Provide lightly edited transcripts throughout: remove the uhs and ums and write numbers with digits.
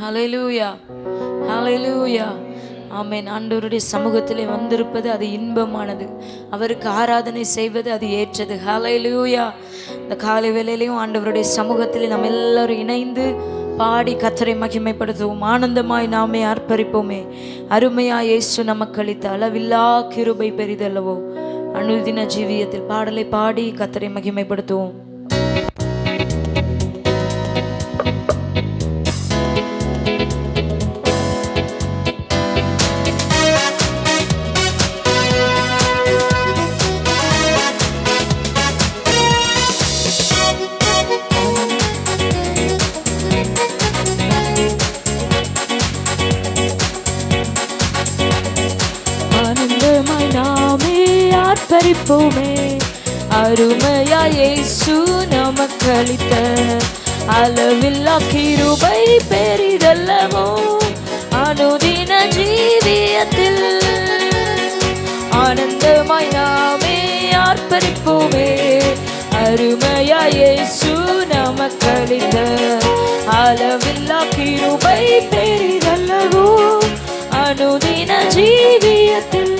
ஹல்லேலூயா, ஹல்லேலூயா. ஆமென். ஆண்டவருடைய சமூகத்திலே வந்திருப்பது அது இன்பமானது, அவருக்கு ஆராதனை செய்வது அது ஏற்றது. ஹல்லேலூயா. இந்த காலை வேளையிலையும் ஆண்டவருடைய சமூகத்திலே நம்ம எல்லாரும் இணைந்து பாடி கர்த்தரை மகிமைப்படுத்துவோம். ஆனந்தமாய் நாமே ஆர்ப்பரிப்போமே. அருமையாய் இயேசு நமக்கு அளித்த அளவில்லா கிருபை பெரிதல்லவோ. அனுதின ஜீவியத்தில் பாடலை பாடி கர்த்தரை மகிமைப்படுத்துவோம். ஆர்ப்பரிப்போமே. அருமையாய் இயேசு நமக்கு அளித்த அளவில்லா கிருபை பெரிதல்லவோ. அனுதின ஜீவியத்தில் ஆனந்தமாய் நாமே ஆர்ப்பரிப்போமே. அருமையாய் இயேசு நமக்கு அளித்த அளவில்லா கிருபை பெரிதல்லவோ. அனுதின ஜீவியத்தில்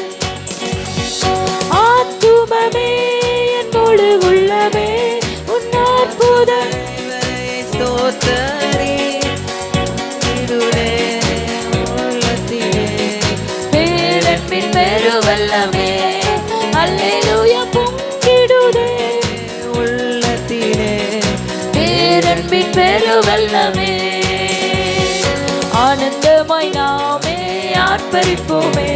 ஆத்துமமே என் முழு உள்ளமே உன் அற்புத ஸ்தோத்திரி. பேரன்பின் பெருவல்லமே அல்லேலூயா பொங்கிடுதே உள்ளத்திலே. பேரன்பின் பெருவல்லமே ஆனந்தமாய் நாமே ஆர்ப்பரிப்போமே.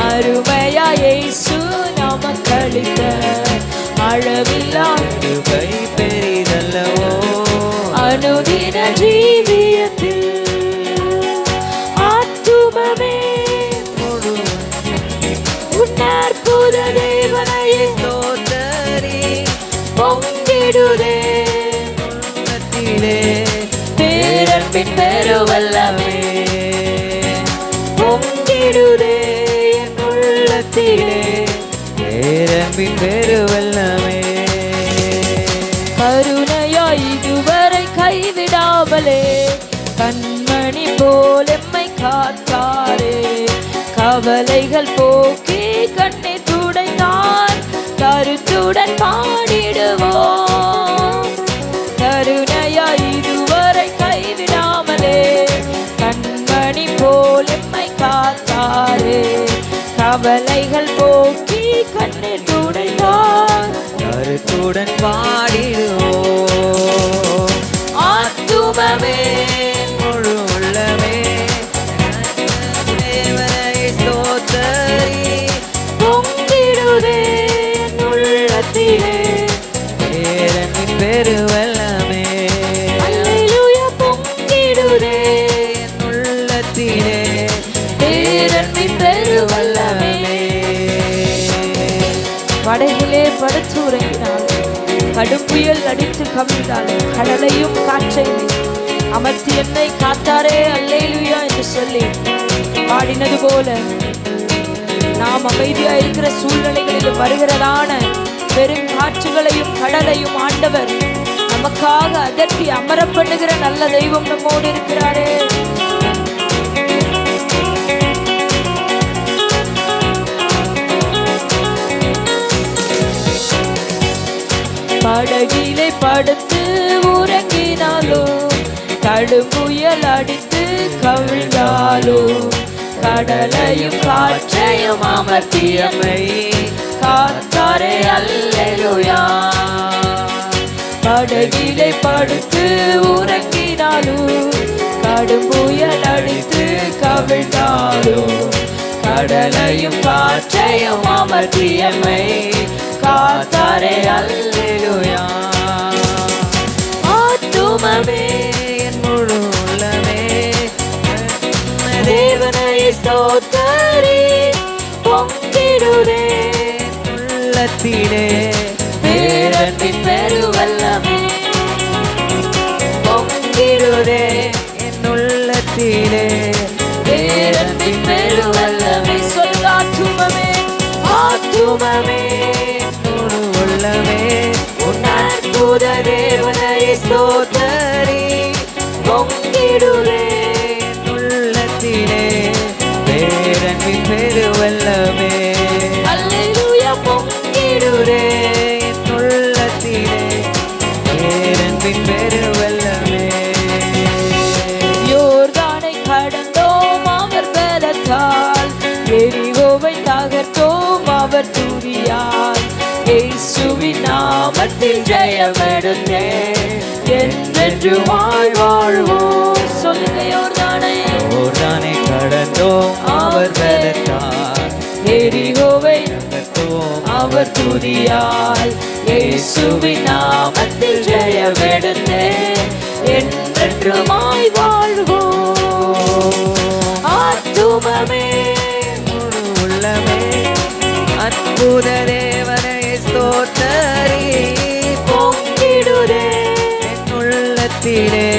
அருமையாய் இயேசு நமக்கு அளித்த அளவில்லா கிருபை பெரிதல்லவோ. அனுதின ஜீவியத்தில் ஆத்துமமே உன் அற்புத தேவனையே ஸ்தோத்திரி. பொங்கிடுதே உள்ளத்திலே பேரன்பின் பெருவல்லமே. பொங்கிடுதே பேரன்பின் பெருவல்லமே. கருணையாய் இதுவரை கைவிடாமலே கண்மணி போல் எம்மை காத்தாரே. கவலைகள் போக்கி கண்ணீர் துடைத்தார், கருத்துடன் பாடிடுவோம். கருணையாய் இதுவரை கைவிடாமலே கண்மணி போல் எம்மை காத்தாரே. கவலைகள் போக்கி கண்ணீர் துடைத்தார், கருத்துடன் பாடிடுவோம். ஆத்துமமே முழு உள்ளமே தேவனை ஸ்தோத்திரி. பொங்கிடுதே உள்ளத்திலே பேரன்பின் பெருவல்லமே. அல்லேலூயா பொங்கிடுதே உள்ளத்திலே பேரன்பின் பெருவல்லமே. படகிலே படுத்து உறங்கினாள், கடும் புயல் அடித்து கவிழ்ந்தாள், கடலையும் காற்றையும் அமர்த்தி என்னை காத்தாரே அல்லேலூயா என்று சொல்லி பாடினது போல நாம் அமைதியா இருக்கிற சூழ்நிலைகளில் வருகிறதான பெருங்காற்றுகளையும் கடலையும் ஆண்டவர் நமக்காக அதட்டி அமர பண்ணுகிற நல்ல தெய்வம் நம்மோடு இருக்கிறாரே. படகிலே படுத்து உறங்கினாலோ, கடும் புயல் அடித்து கவிழ்ந்தாலோ, கடலையும் காற்றையும் அமர்த்தியமை காத்தாரே அல்லேலூயா. படகிலே படுத்து உறங்கினாலோ, கடும் புயல் அடித்து கவிழ்ந்தாலோ, கடலையும் காற்றையும் அமர்த்தியமை காத்தாரே அல்லேலூயா. ஆத்துமமே என் முழு உள்ளமே தேவனை ஸ்தோத்திரி. பொங்கிடுதே உள்ளத்திலே பேரன்பின் பெருவல்லமே. பொங்கிடுதே என் உள்ளத்திலே பேரன்பின் பெருவல்லமே. சொல்ல ஆத்துமமே ஆத்துமமே உள்ளமே உன் அற்புத தேவனை ஸ்தோத்திரி. பொங்கிடுதே பொங்கிடுதே என் உள்ளத்திலே பேரன்பின் பெருவெள்ளமே. யோர்தானை கடந்தோம் அவர் பலத்தால், எரிகோவை தகர்த்தோம் அவர் துதியால். இயேசுவின் நாமத்தில் ஜெயமெடுத்தேன், என்றென்றுமாய் வாழ்வோம். சொல்லுங்க, யோர்தானை கடந்தோம் அவர் பலத்தால், எரிகோவை தகர்த்தோம் அவர் துதியால். இயேசுவின் நாமத்தில் ஜெயமெடுத்தேன், என்றென்றுமாய் வாழ்வோம். ஆத்துமமே முழு உள்ளமே அற்புத தேவனை ஸ்தோத்தரி, பொங்கிடுதே என் உள்ளத்திலே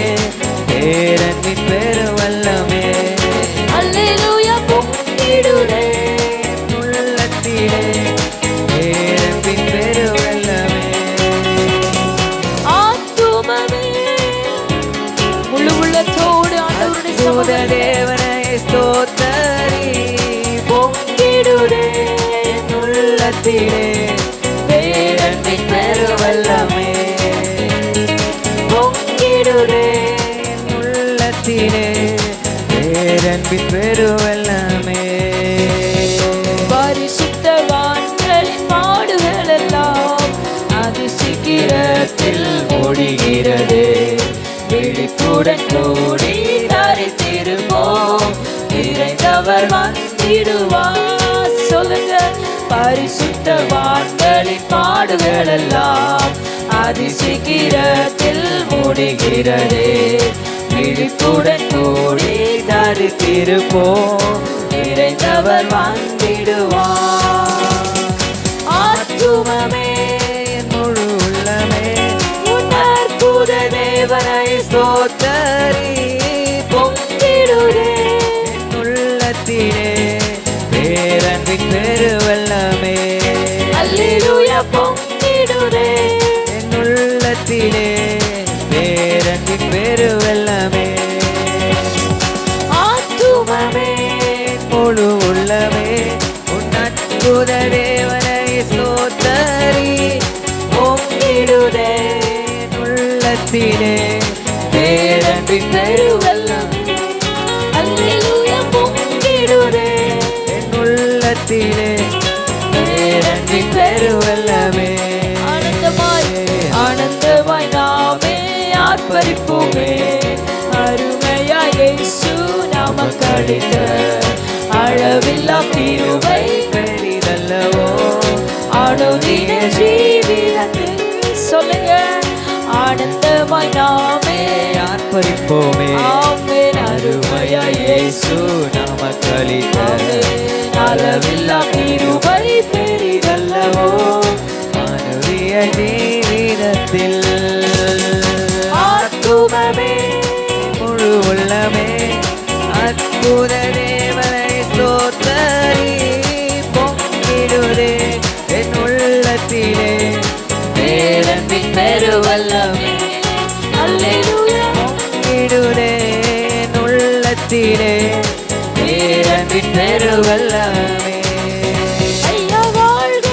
பேரன்பின் பெருவெள்ளமே. அல்லேலூயா, பொங்கிடுதே என் உள்ளத்திலே பேரன்பின் பெருவெள்ளமே. ஆத்துமமே முழு உள்ளத்தோடு ஆண்டவருடைய அற்புத சமூகத்திலே தேவனை ஸ்தோத்தரி, பொங்கிடுதே என் உள்ளத்திலே பேரன்பின் பெருவெள்ளமே. பொங்கிடுதே என் உள்ளத்திலே பேரன்பின் பெருவெள்ளமே. பரிசுத்தவான்களின் பாடுகள் எல்லாம் அது சீக்கிரத்தில் முடிகிறது. விழிப்புடன் கூடி தரித்திருப்போம், நிறைந்தவர் வந்திடுவார். சொல்லுங்க, பரிசுத்தவான்களின் பாடுகள் எல்லாம் அது சீக்கிரத்தில் முடிகிறது. விழிப்புடன் கூடி தரித்திருப்போம், நிறைந்தவர் வந்திடுவார். ஆத்துமமே என் முழு உள்ளமே உன் அற்புத தேவனை ஸ்தோத்தரி, பொங்கிடுதே என் உள்ளத்திலே பேரன்பின் பெருவெள்ளமே. அல்லேலூயா, பொங்கிடுதே என் உள்ளத்திலே பேரன்பின் பெருவெள்ளமே. ஆத்துமமே முழு உள்ளமே உன் அற்புத தேவனை ஸ்தோத்தரி, பொங்கிடுதே என் உள்ளத்திலே பேரன்பின் பெருவெள்ளம். அல்லேலூயா, பொங்கிடுதே என் உள்ளத்திலே பேரன்பின் பெருவெள்ளமே. ஆனந்தமாய் ஆனந்தமாய் நாமே ஆர்ப்பரிப்போமே. அருமையாய் இயேசு நமக்களித்த அளவில்லா கிருபை பெரிதல்லவோ அனுதின ஜீவிதத்தில். சொல்லுங்க, ஆனந்தமாய் நாமே ஆர்ப்பரிப்போமே. ஆமென். அருமையாய் இயேசு நமக்களித்த அளவில்லா கிருபை பெரிதல்லவோ. மானுடைய ஜீவிதத்தில் ஆத்துமமே முழு உள்ளமே அற்புத தேவனை ஸ்தோத்தரி, பொங்கிடுதே என் உள்ளத்திலே பேரன்பின் பெருவெள்ளமே. அல்லேலூயா, பொங்கிடுதே என் உள்ளத்திலே பேரன்பின் பெருவெள்ளமே. ஐயா வாழ்க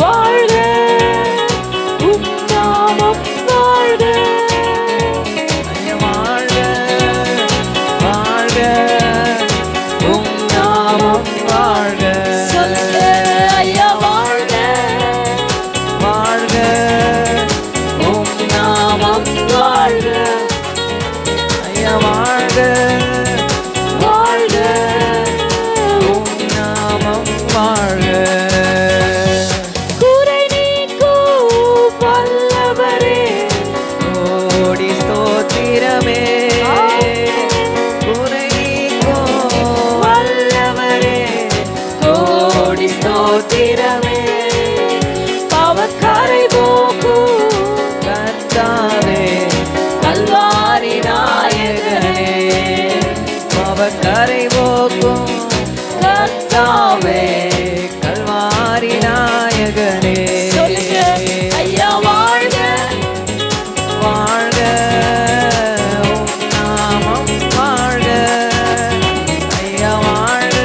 வாழ்க, உம் நாமம் வாழ்க. ஐயா வாழ்க வாழ்க, உம் நாமம் வாழ்க. சொல்லுங்க, ஐயா வாழ்க வாழ்க, உம் நாமம் வாழ்க. ஐயா வாழ்க வாழ்க உம் நாமம் வாழ்க. குறை நீக்கும் வல்லவரே. கோடி ஸ்தோத்திரமே, குறை நீக்கும் வல்லவரே, கோடி ஸ்தோத்திரமே. பாவக்காரை போக்கும் கர்த்தாவே கல்வாரி நாயகனே. பாவக்கரை போக்கும் கர்த்தாவே கல்வாரி நாயகனே. சொல்லுங்க, ஐயா வாழ்க வாழ்க உம் நாமம் வாழ்க. ஐயா வாழ்க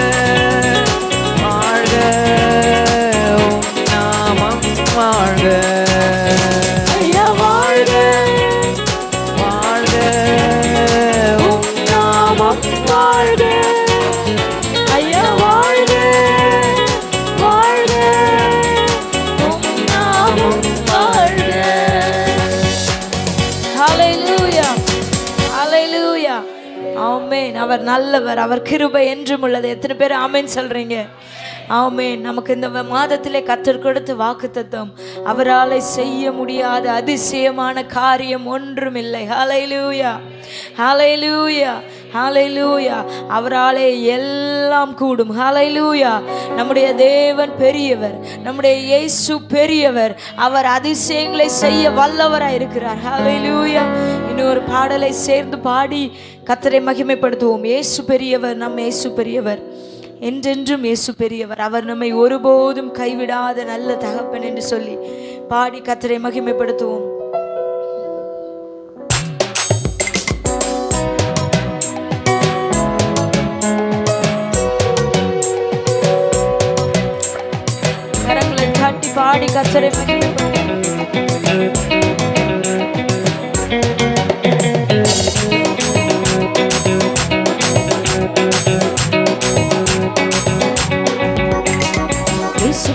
வாழ்க நல்லவர், அவர் கிருபை என்றும் உள்ளது. எத்தனை பேர் ஆமென் சொல்றீங்க? ஆமென். நமக்கு இந்த மாதத்திலே கர்த்தர் கொடுத்த வாக்குத்தத்தம், அவரால் செய்ய முடியாத அதிசயமான காரியம் ஒன்றும் இல்லை. ஹல்லேலூயா, ஹல்லேலூயா, ஹல்லேலூயா. அவராலே எல்லாம் கூடும். ஹல்லேலூயா. நம்முடைய தேவன் பெரியவர், நம்முடைய இயேசு பெரியவர், அவர் அதிசயங்களை செய்ய வல்லவராய் இருக்கிறார். ஹல்லேலூயா. இன்னொரு பாடலை சேர்ந்து பாடி கர்த்தரை மகிமைப்படுத்துவோம். இயேசு பெரியவர், நம் இயேசு பெரியவர், என்றென்றும் இயேசு பெரியவர், அவர் நம்மை ஒருபோதும் கைவிடாத நல்ல தகப்பன் என்று சொல்லி பாடி கர்த்தரை மகிமைப்படுத்துவோம். கரங்களை தட்டி பாடி கர்த்தரை மகிமைப்படுத்துவோம்.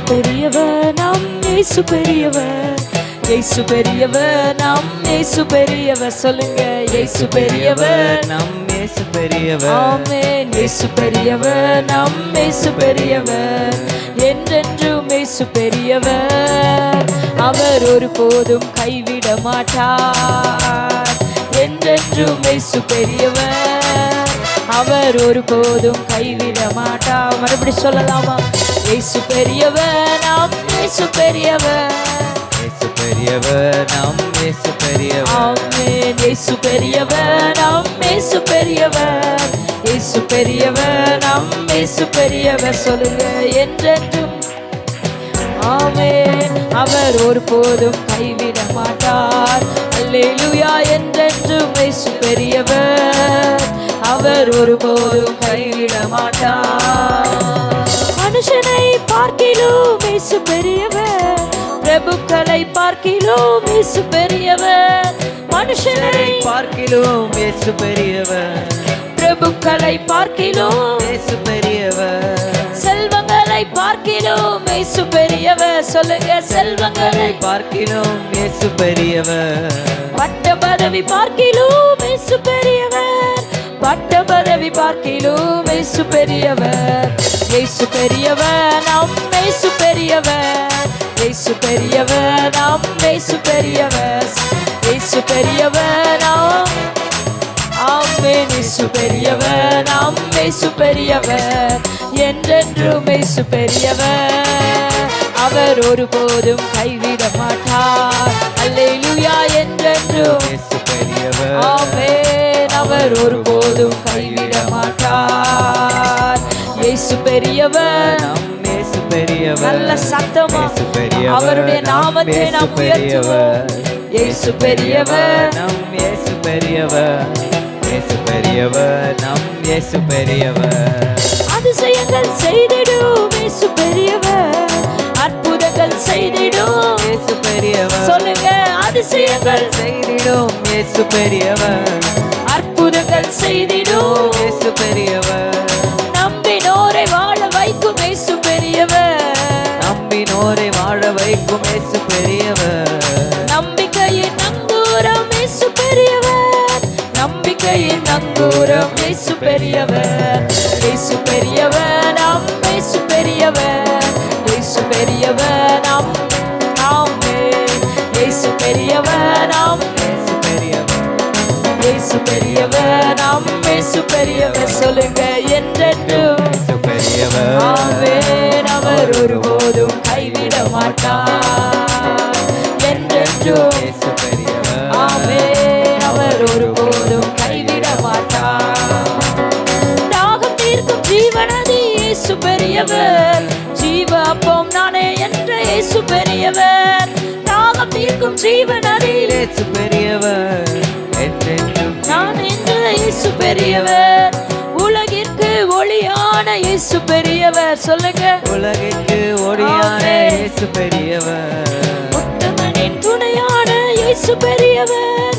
பெரியவர், நம் இயேசு பெரியவர், இயேசு பெரியவர், நம் இயேசு பெரியவர். சொல்லுங்க, இயேசு பெரியவர், நம் இயேசு பெரியவர். ஆமென். இயேசு பெரியவர், நம் இயேசு பெரியவர், என்றென்றும் இயேசு பெரியவர், அவர் ஒருபோதும் கைவிட மாட்டார். என்றென்றும் இயேசு பெரியவர், அவர் ஒருபோதும் கைவிட மாட்டார். மறுபடி சொல்லலாமா? இயேசு பெரியவர், நம் இயேசு பெரியவர், இயேசு பெரியவர், நம் இயேசு பெரியவர். ஆமென். இயேசு பெரியவர், நம் இயேசு பெரியவர், இயேசு பெரியவர், நம் இயேசு பெரியவர். சொல்லுங்க, என்றென்றும். ஆமென். அவர் ஒருபோதும் கைவிட மாட்டார். அல்லேலூயா. என்றென்றும் இயேசு பெரியவர், அவர் ஒருபோதும் கைவிட மாட்டார். மனுஷனை பார்க்கிலும் இயேசு பெரியவர், பிரபுக்களை பார்க்கிலும் இயேசு பெரியவர். மனுஷனை பார்க்கிலும் இயேசு பெரியவர், பிரபுக்களை பார்க்கிலும் இயேசு பெரியவர். செல்வங்களை பார்க்கிலும் இயேசு பெரியவர். சொல்லுங்க, செல்வங்களை பார்க்கிலும் இயேசு பெரியவர். பட்ட பதவி பார்க்கிலும் இயேசு பெரியவர், பட்ட பதவி பார்க்கிலும் இயேசு பெரியவர். இயேசு பெரியவர், நம் இயேசு பெரியவர், இயேசு பெரியவர், நம் இயேசு பெரியவர், இயேசு பெரியவர், நம். ஆமென். இயேசு பெரியவர், நம் இயேசு பெரியவர், என்றென்றும் இயேசு பெரியவர், அவர் ஒருபோதும் கைவிட மாட்டார். அல்லேலூயா. என்றென்றும் இயேசு பெரியவர். ஆமென். அவர் ஒருபோதும் கைவிட மாட்டார். இயேசு பெரியவர், நம் இயேசு பெரியவர். நல்ல சத்தமா இயேசு பெரியவர், அவருடைய நாமத்தை நம் நாம் இயேசு உயர்த்துவோம். பெரியவர். இயேசு பெரியவர், நம் இயேசு பெரியவர், இயேசு பெரியவர், நம் இயேசு பெரியவர். அதிசயங்கள் செய்திடும் இயேசு பெரியவர், அற்புதங்கள் செய்திடும் இயேசு பெரியவர். சொல்லுங்க, அதிசயங்கள் செய்திடும் இயேசு பெரியவர், அற்புதங்கள் செய்திடும் இயேசு பெரியவர். நம்பினோரை வாழ வைக்கும் இயேசு பெரியவர், நம்பினோரை வாழ வைக்கும் இயேசு பெரியவர். நம்பிக்கையின் நங்கூரம் இயேசு பெரியவர், நம்பிக்கையின் நங்கூரம் இயேசு பெரியவர். இயேசு பெரியவர், நம் இயேசு பெரியவர், இயேசு பெரியவர், நம். ஆமென். இயேசு பெரியவர், நம் இயேசு பெரியவர். இயேசு பெரியவர், நம் இயேசு பெரியவர். சொல்லுங்க, என்றென்றும் இயேசு பெரியவர். ஆமென். அவர் ஒருபோதும் கைவிட மாட்டார். என்றென்றும் இயேசு பெரியவர். ஆமென். அவர் ஒருபோதும் கைவிட மாட்டார். தாகம் தீர்க்கும் ஜீவநதி இயேசு பெரியவர், ஜீவ அப்பம் நானே என்ற இயேசு பெரியவர். தாகம் தீர்க்கும் ஜீவநதி இயேசு பெரியவர், என்றென்றும் நான் என்ற இயேசு பெரியவர், உலகிற்கு ஒளியான இயேசு பெரியவர். சொல்லுங்க, உலகிற்கு ஒளியான ஆமென். இயேசு பெரியவர். உத்தமனின் துணையான இயேசு பெரியவர்,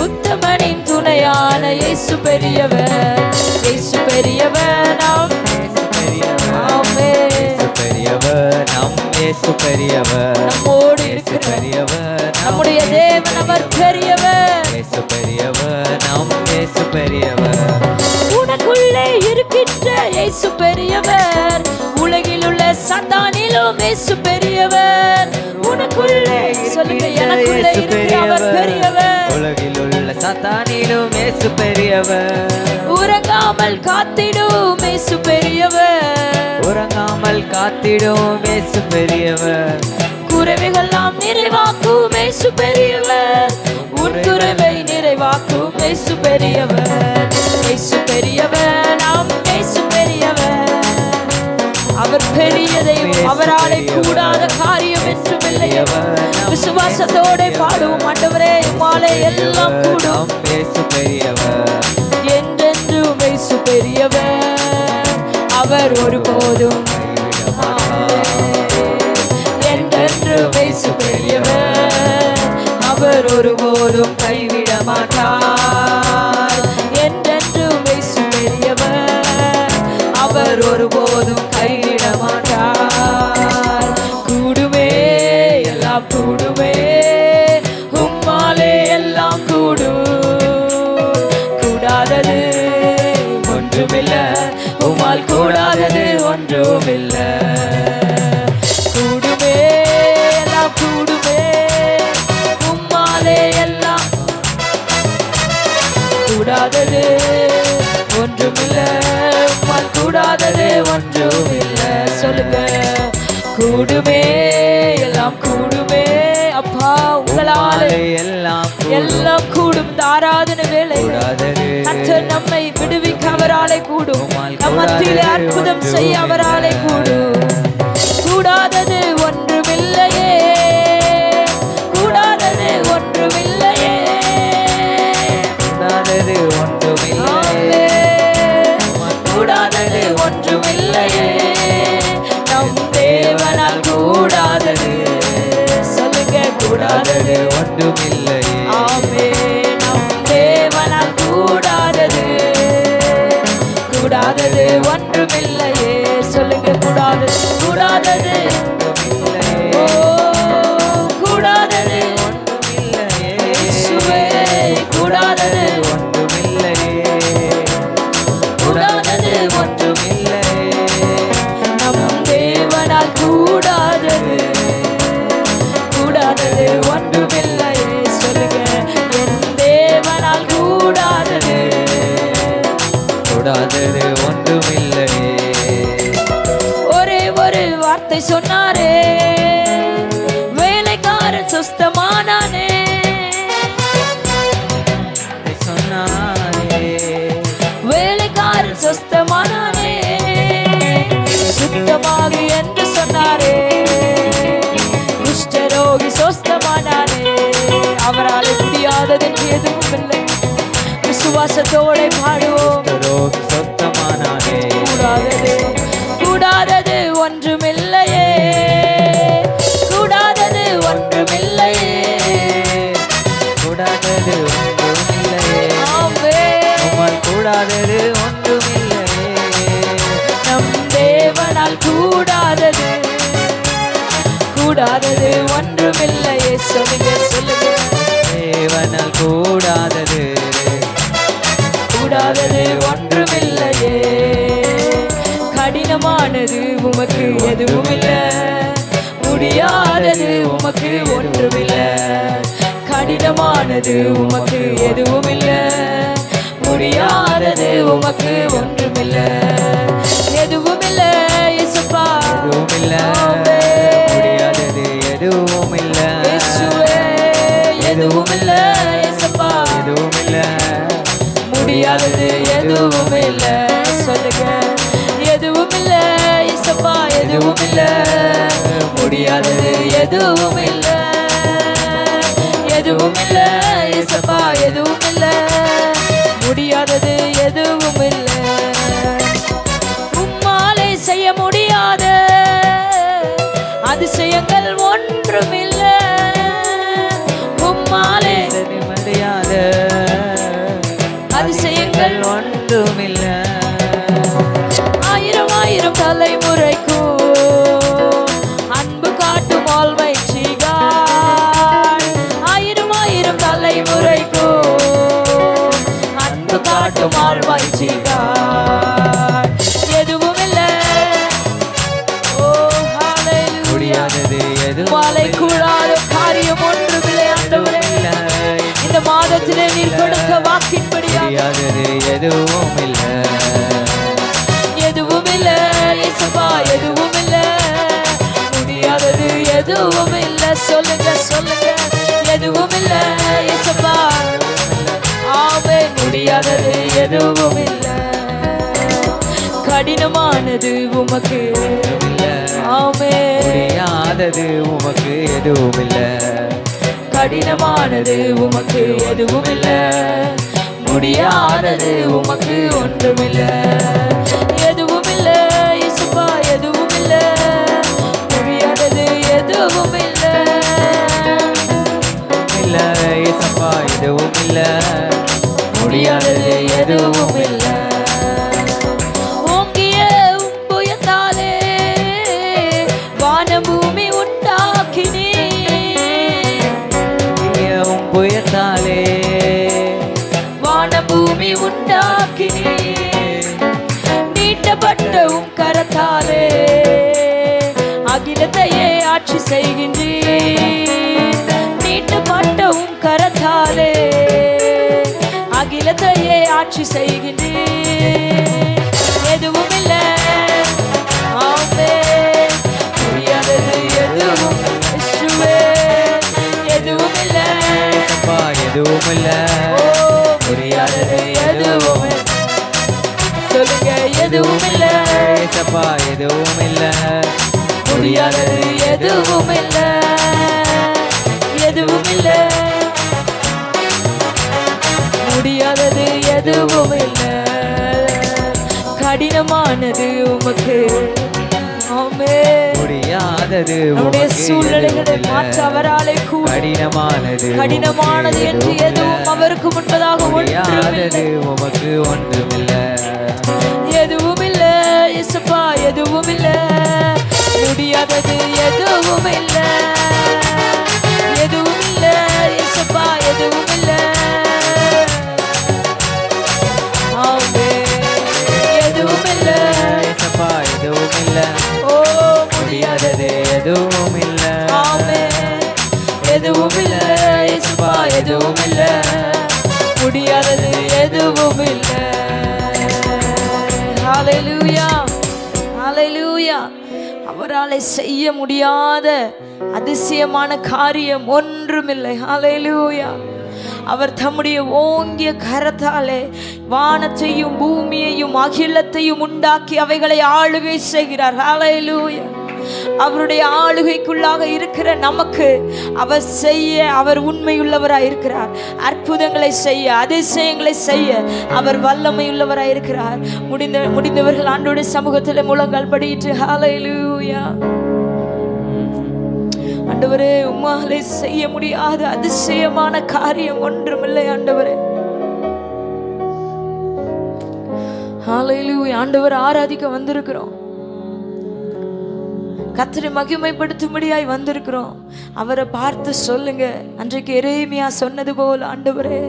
உத்தமனின் துணையான இயேசு பெரியவர். இயேசு பெரியவர், நம். இயேசு பெரியவர். ஆமென். இயேசு பெரியவர், நம் இயேசு பெரியவர். நம்மோடு இயேசு இருக்கிற பெரியவர், நம் நம்முடைய இயேசு தேவன் அவர் பெரியவர். இயேசு பெரியவர், நம் இயேசு பெரியவர். உனக்குள்ளே இருக்கின்ற இயேசு பெரியவர், உலகில் உள்ள சாத்தானிலும் இயேசு பெரியவர். உனக்குள்ளே சொல்லுங்க, எனக்குள்ளே இருக்கிற அவர் பெரியவர். உலகில் உள்ள சாத்தானிலும் இயேசு பெரியவர். உறங்காமல் காத்திடும் இயேசு பெரியவர், உறங்காமல் காத்திடும் இயேசு பெரியவர். குறைவைகள்லாம் நிறைவாக்கும் இயேசு பெரியவர், உன் குறைவை நிறைவாக்கும் இயேசு பெரியவர். இயேசு பெரியவர், நாம் இயேசு பெரியவர். அவர் பெரிய தெய்வம், அவராலே கூடாத காரியம் என்றும் இல்லை. விசுவாசத்தோட பாடுவோம், ஆண்டவரே உம்மாலே எல்லாம் கூடும். இயேசு பெரியவர், என்றென்றும் இயேசு பெரியவர், அவர் ஒருபோதும் என்றென்றும் இயேசு பெரியவர், அவர் ஒருபோதும் கைவிட மாட்டார். என்றென்றும் இயேசு பெரியவர், அவர் ஒருபோதும் கைவிட மாட்டார். கூடுமே எல்லாம் கூடுமே, உம்மாலே எல்லாம் கூடும். கூடாதது ஒன்றுமில்ல, உம்மால் கூடாதது ஒன்றுமில்ல. கூடுமே எல்லாம் கூடுமே, உம்மாலே எல்லாம் கூடாதது ஒன்றுமில்ல, உம்மால் கூடாதது ஒன்றுமில்ல. சொல்லுங்க, கூடுமே எல்லாம் கூடுமே. அப்பா உங்களாலே எல்லாம் கூடும். இந்த ஆராதனை வேளை கர்த்தர் நம்மை விடுவிக்க அவராலே கூடும். நம் மத்தியிலே அற்புதம் செய்ய அவராலே கூடும். கூடாதது ஒன்றுமில்லையே, கூடாதது ஒன்றுமில்லையே, கூடாதது ஒன்றுமில்லையே, கூடாதது ஒன்றுமில்லையே. நம் தேவனால் கூடாதது, சொல்லுங்க, கூடாதது ஒன்றுமில்லையே. ஆமே, நம் தேவனால் கூடாதது, கூடாதது ஒன்றுமில்லையே. சொல்லுங்க, கூடாதது கூடாதது ஓ கூடாதது இயேசுவே, கூடாதது கூடாதது நம் தேவனால் கூடாதது, கூடாதது ஒன்றுமில்லையே. சொல்லுங்க, என் தேவனால் கூடாதது, கூடாதது ஒன்றுமில்லையே. ஒரே ஒரு வார்த்தை சொன்னாரே, வேலைக்காரன் சுஸ்தமானானே. சொன்னாரே, வேலைக்காரன் சுஸ்தமானானே, சுத்தமாகு என்று சொன்னாரே. குஷ்டரோகி சுஸ்தமானானே, அவரால் முடியாதது எதுவும் இல்லை. விசுவாசத்தோட பாடுவோம், ரோகி சொத்தமானாரே. கூடாதது கூடாதது ஒன்றுமில்லையே, கூடாதது ஒன்றுமில்லையே. கூடாதது ஒன்றுமில்லையே, ஆமென். உம்மால் கூடாதது ஒன்றுமில்லையே. நம் தேவனால் கூடாதது, கூடாதது ஒன்றுமில்லையே. சொல்லுங்க, சொல்லுங்க, தேவனால் கூடாதது, கூடாதது ஒன்றுமில்லையே. கடினமானது உமக்கு எதுவும் இல்லை, முடியாதது உமக்கு ஒன்றுமில்லை. கடினமானது உமக்கு எதுவும் இல்லை, முடியாதது உமக்கு ஒன்றுமில்லை. எதுவும் இல்லை இயேசுப்பா, எதுவும் இல்ல, முடியாதது எதுவும் இல்ல. இயேசுவே, எதுவும் இல்லை இயேசுப்பா, எதுவும் இல்ல, முடியாதது எதுவும் இல்லை. சொல்லுங்க, எதுவும் இல்லை இயேசுப்பா, எதுவும் இல்லை, முடியாதது எதுவும் இல்லை. எதுவும் இல்லை இயேசுப்பா, எதுவும் இல்லை, முடியாதது எதுவும் இல்லை. உம்மாலே செய்ய முடியாத அதிசயங்கள் ஒன்றுமில்லை. உம்மாலே முடியாத அதிசயங்கள் ஒன்றுமில்ல. ஆயிரம் ஆயிரம் தலைமுறைக்கும் அன்பு காட்டும் ஆல்மைட்டி காட். ஆயிரம் ஆயிரம் தலைமுறைக்கும் அன்பு காட்டும் ஆல்மைட்டி காட். முடியாதது எதுவும் மாலை கூடாத காரியம் ஒன்றுமில்லை ஆண்டவரே. இந்த மாதத்திலே நீர் கொடுத்த வாக்கின்படியாக முடியாதது எதுவும் இல்லை, எதுவும் இல்லை இயேசுவா, எதுவும் இல்லை, முடியாதது எதுவும் இல்லை. சொல்லுங்க சொல்லுங்க, எதுவும் இல்லை இயேசுவா, ஆமென், முடியாதது எதுவும் இல்லை. கடினமானது உமக்கு ஆமென், முடியாதது உமக்கு எதுவும் இல்லை, கடினமானது உமக்கு எதுவும் இல்லை, முடியாதது உமக்கு ஒன்றுமில்லை. எதுவும் இல்லை இயேசுவா, எதுவும் இல்லை, முடியாதது எதுவும் இல்லை, இல்லை இயேசப்பா எதுவும் இல்லை, முடியாதது எதுவும் இல்லை. ஓங்கிய உம்புயத்தாலே வானபூமி உண்டாக்கினீ, உம் புயத்தாலே வானபூமி உண்டாக்கினீ, நீட்டப்பட்ட உம் கரத்தாலே அகிலத்தையே ஆட்சி செய்கின்றீர். நீட்டப்பட்ட உம் கரத்தாலே அகிலத்தையே ஆட்சி செய்கின்றீர். எதுவும் இல்லை ஆமென், முடியாதது எதுவும் இயேசுவே, எதுவும் இல்லை இயேசப்பா எதுவும் இல்லை, முடியாதது எதுவும் இல்லை. சொல்லுங்க, எதுவும் இல்லை இயேசப்பா எதுவும் இல்லை, முடியாதது எதுவும் இல்லை, எதுவும் இல்லை, முடியாதது எதுவும் இல்லை. கடினமானது உமக்கு ஆமென், முடியாதது நம்முடைய உமக்கு சூழ்நிலைகளை எதுவும் இல்லை. மாற்ற அவராலே கூடும். கடினமானது கடினமானது உமக்கு என்று எதுவும் எதுவும் இல்லை. அவருக்கு முன்பதாக முடியாதது ஒன்றுமில்லை. உமக்கு ஒன்றுமில்லை, எதுவும் இல்லை இயேசுப்பா, எதுவும் இல்லை, முடியாதது எதுவும் இல்லை, எதுவும் இல்லை இயேசுப்பா, எதுவும் இல்லை, ஆமென், எதுவும் இல்லை, இயேசப்பா எதுவும் இல்லை, ஓ முடியாதது எதுவும் இல்லை, ஆமென், எதுவும் இல்லை இயேசுப்பா, எதுவும் இல்லை, முடியாதது எதுவும் இல்லை. ஹalleluya, ஹalleluya. அவராலே செய்ய முடியாத அதிசயமான காரியம் ஒன்றுமில்லை. ஹalleluya. அவர் தம்முடைய ஓங்கிய கரத்தாலே வானத்தையும் பூமியையும் அகிலத்தையும் உண்டாக்கி அவைகளை ஆளுகை செய்கிறார். ஹalleluya. அவருடைய ஆளுகைக்குள்ளாக இருக்கிற நமக்கு அவர் செய்ய, அவர் உண்மையுள்ளவராய் இருக்கிறார். அற்புதங்களை செய்ய, அதிசயங்களை செய்ய அவர் வல்லமையுள்ளவராய் இருக்கிறார். முடிந்தவர்கள் ஆண்டவருடைய சமூகத்தில் முழங்கால் படியிட்டு ஹalleluya. ஆண்டவரே, உம்மாலே செய்ய முடியாத அதிசயமான காரியம் ஒன்றுமில்லை ஆண்டவரே. ஹalleluya. ஆண்டவர் ஆராதிக்க வந்திருக்கிறோம், கர்த்தரை மகிமைப்படுத்தும்படியாய் வந்திருக்கிறோம். அவரை பார்த்து சொல்லுங்க, அன்றைக்கு எரேமியா சொன்னது போல், ஆண்டவரே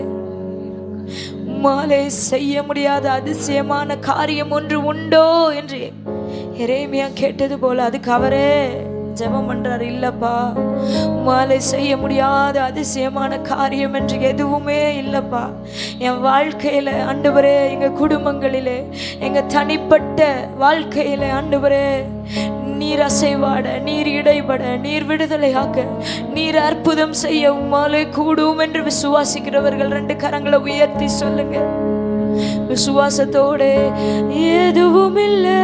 உம்மாலே செய்ய முடியாத அதிசயமான காரியம் ஒன்று உண்டோ என்று எரேமியா கேட்டது போல, அதுக்கு அவரே ஜெபம் பண்றாரு, இல்லப்பா உம்மாலே செய்ய முடியாத அதிசயமான காரியம் என்று எதுவுமே இல்லப்பா. என் வாழ்க்கையில ஆண்டவரே, எங்க குடும்பங்களிலே, எங்க தனிப்பட்ட வாழ்க்கையில ஆண்டவரே, நீர் அசைவாட, நீர் இடைபட, நீர் விடுதலையாக்க, நீர் அற்புதம் செய்ய உம்மாலே கூடும் என்று விசுவாசிக்கிறவர்கள் 2 கரங்களை உயர்த்தி சொல்லுங்க விசுவாசத்தோட. எதுவும் இல்லை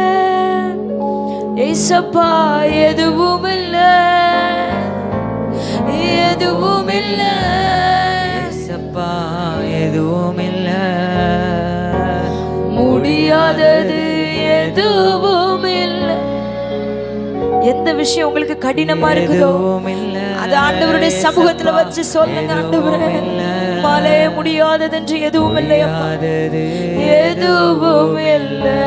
ஏசப்பா, எதுவும் இல்லை, எதுவும் இல்லை இயேசப்பா எதுவும் இல்லை, முடியாதது எதுவும் இல்லை. எந்த விஷயம் உங்களுக்கு கடினமா இருக்குதோ அது ஆண்டவருடைய சமூகத்துல வச்சு சொல்லுங்க, ஆண்டவரே மாலே முடியாதது என்று எதுவும் இல்லை, எதுவும் இல்லை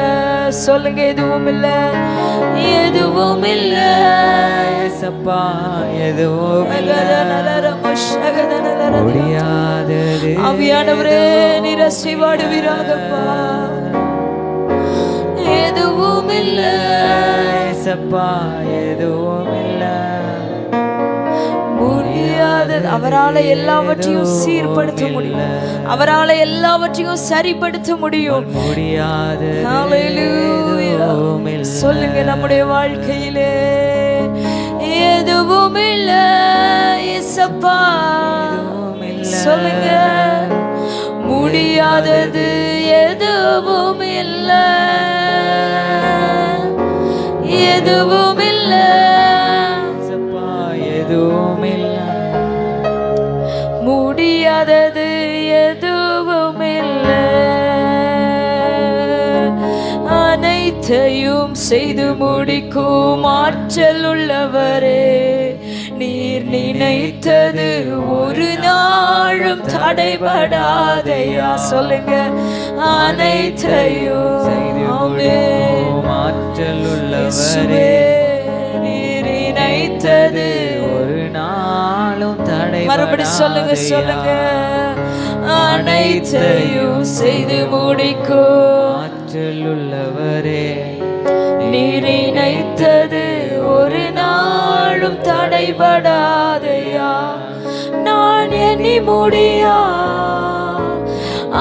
சொல்லுங்க, எதுவும் இல்லை, எதுவும் இல்லை சப்பா எதுவும் முடியாதது. ஆவியானவரே நீர் அசைவாடுவீராகப்பா. எதுவும் இல்லை சப்பா எதுவும் இல்லை, முடியாதது. அவரால் எல்லாவற்றையும் சீர்படுத்த முடியும். அவரால் எல்லாவற்றையும் சரிப்படுத்த முடியும். சொல்லுங்க, நம்முடைய வாழ்க்கையிலே எதுவும் இல்லை இயேசப்பா. சொல்லுங்க, முடியாதது எதுவும் இல்லை, எதுவும் இல்லை, எதுவும் இல்லை, முடியாதது எதுவும் இல்லை. அனைத்தையும் செய்து முடிக்கும் ஆற்றல் உள்ளவரே, நீர் நினைத்தது ஒரு நாளும் தடைபடாதையா. சொல்லுங்க, அனைத்தையும் செய்து முடிக்கும் ஆற்றல் உள்ளவரே, நீர் நினைத்தது ஒரு நாளும் தடை. மறுபடி சொல்லுங்க, சொல்லுங்க, அனைத்தையும் செய்து முடிக்கும் ஆற்றல் உள்ளவரே, நீர் நினைத்தது ஒரு நாளும் தடைபடாதையா. நான் எண்ணி முடியா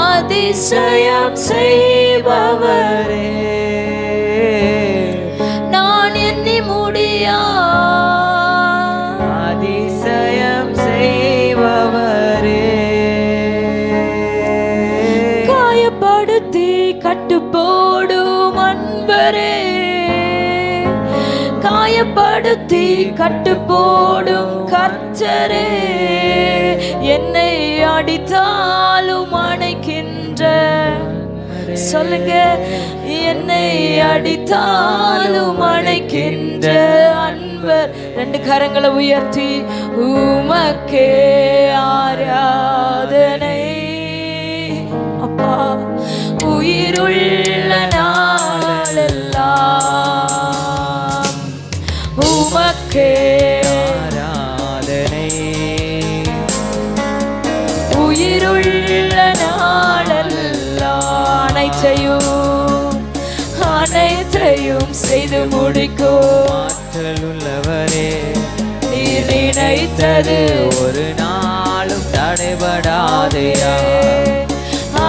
அதிசயம் செய்பவரே, நான் எண்ணி முடியா அதிசயம் செய்பவரே, காயப்படுத்தி கட்டு போடும் அன்பரே, காயப்படுத்தி கட்டு போடும் கர்த்தரே, என்னை அடித்தாலும் அணைக்கின்ற. சொல்லுங்க, என்னை அடித்தாலும் அணைக்கின்ற அன்பர். ரெண்டு கரங்களை உயர்த்தி உமக்கே ஆராதனை. அப்பா, உயிருள்ள நாளெல்லாம் உமக்கே ஆராதனை, உயிருள்ள நாளெல்லாம் அனைத்தையும் செய்து முடிக்கும் ஆற்றல் உள்ளவரே, நீர் நினைத்தது ஒரு நாளும் தடைபடாதையா.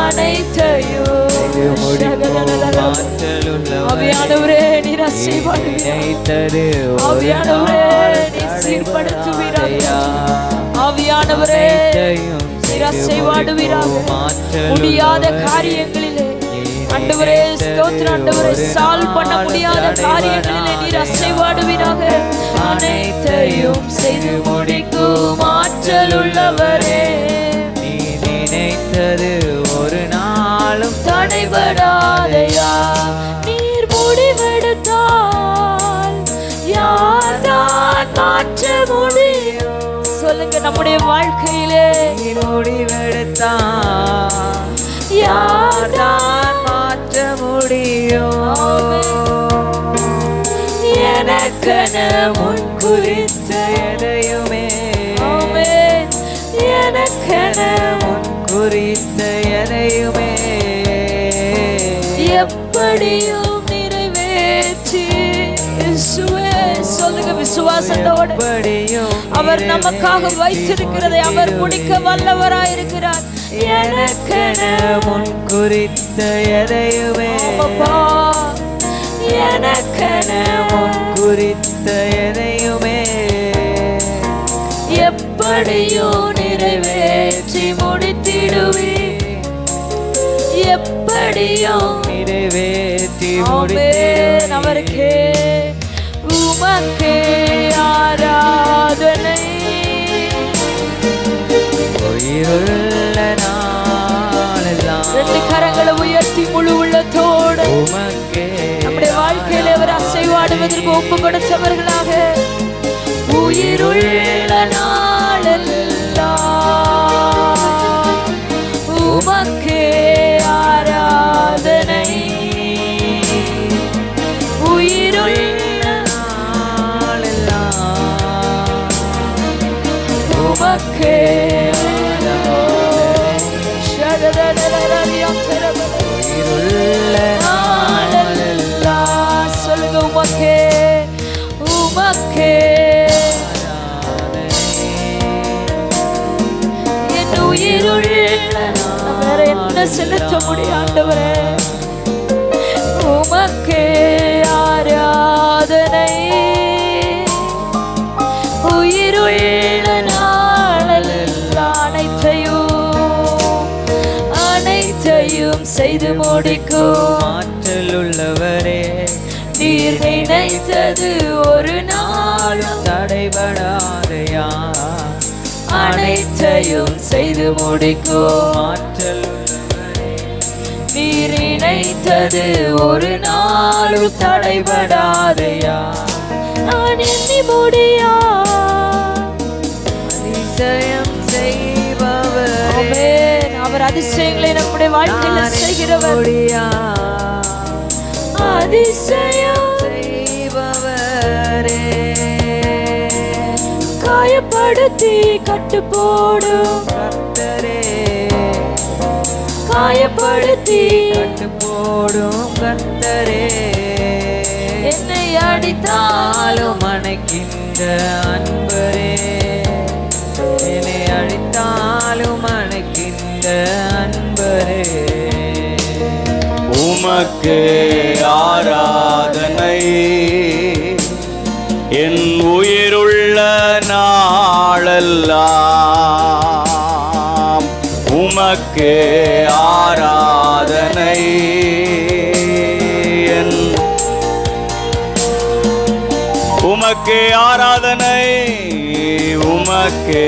அனைத்தையும் ஆற்றல் உள்ளவரே, ஆவியானவரே நீர் அசைவாடுவீராக. நினைத்தது ஆவியானவரே நீர் சீர்படுத்துவீராக. ஆவியானவரே நீர் அசைவாடுவீராக. முடியாத காரியங்களிலே ஆண்டவரே ஸ்தோத்திரம். ஆண்டவரே, சால்வ் பண்ண முடியாத காரியங்களிலே நீர் அசைவாடுவீராக. அனைத்தையும் செய்து முடிக்கும் ஆற்றல் உள்ளவரே, நீ நினைத்தது ஒரு நாளும் தடைபடாதையா. நீர் முடிவெடுத்தால் யார்தான் மாற்ற முடியும்? சொல்லுங்க, நம்முடைய வாழ்க்கையிலே முடிவெடுத்தான் யார்தான் மாற்ற முடியும்? எனக்கென முன் குறித்த எதையுமே, எனக்கென முன் குறித்த எதையுமே எப்படியும் நிறைவேற்றி இயேசுவே. சொல்லுங்க விசுவாசத்தோடு, அவர் நமக்காக வைத்திருக்கிறதை அவர் முடிக்க வல்லவராயிருக்கிறார். எனக்கென முன் குறித்த எதையுமே, எனக்கென முன் குறித்த எதையுமே எப்படியும் நிறைவேற்றி முடித்திடுவே, எப்படியும் நிறைவேற்றி ஆமென். அவருக்கே உமக்கே ஆராதனை. உயிருள்ள நாளெல்லாம் ரெண்டு கரங்களை உயர்த்தி முழு உள்ளத்தோடு உமக்கே நம்முடைய வாழ்க்கையில அவர் அசைவாடுவதற்கு ஒப்பு கொடுத்தவர்களாக. உயிருள்ள நாளெல்லாம் உமக்கே ஆராதனை. உயிருள்ள நாளெல்லாம் உமக்கே உயிருள்ள நாளெல்லாம். சொல்லுங்க, உமக்கே உமக்கே மகிமை செலுத்த முடியும் ஆண்டவரே. உமக்கே ஆராதனை, உயிருள்ள நாளெல்லாம் அனைத்தையும் செய்து முடிக்கும் ஆற்றல் உள்ளவரே, நீர் நினைத்தது ஒரு நாளும் தடைபடாதையா. அனைத்தையும் செய்து முடிக்கும் ஆற்றல் உள்ளவரே, நீர் நினைத்தது ஒரு நாளும் தடைபடாதையா. நான் எண்ணி முடியா அதிசயம் செய்பவர், ஆமென். அவர் அதிசயங்களை நம்முடைய வாழ்க்கையில் செய்கிறவர். அதிசயம் செய்பவரே, காயப்படுத்தி கட்டு போடும் கர்த்தரே, காயப்படுத்தி கட்டு போடும் கர்த்தரே, என்னை அடித்தாலும் அணைக்கின்ற அன்பரே, என்னை அடித்தாலும் அணைக்கின்ற அன்பரே. உமக்கு ஆராதனை, என் உயிருள்ள நாளெல்லாம் உமக்கு ஆராதனை. உமக்கு ஆராதனை, உமக்கு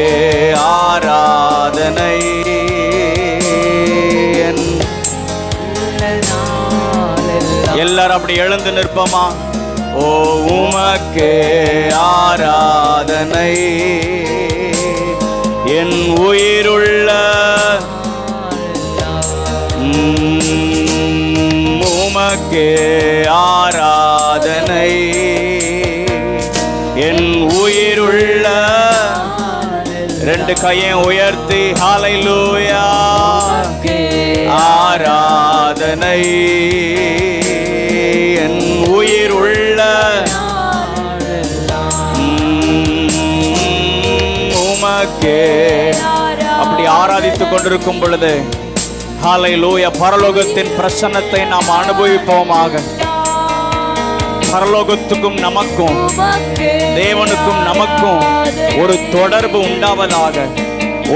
ஆராதனை. எல்லாரும் அப்படி எழுந்து நிற்போமா? ஓ உமக்கு ஆராதனை, என் உயிருள்ள உமக்கு ஆராதனை, என் உயிருள்ள. ரெண்டு கையை உயர்த்தி ஹல்லேலூயா. ஆராதனை, என் உயிருள்ள உமக்கு. அப்படி ஆராதித்துக் கொண்டிருக்கும் பொழுது ஹல்லேலூயா, பரலோகத்தின் பிரசன்னத்தை நாம் அனுபவிப்போமாக. பரலோகத்துக்கும் நமக்கும், தேவனுக்கும் நமக்கும் ஒரு தொடர்பு உண்டாவதாக,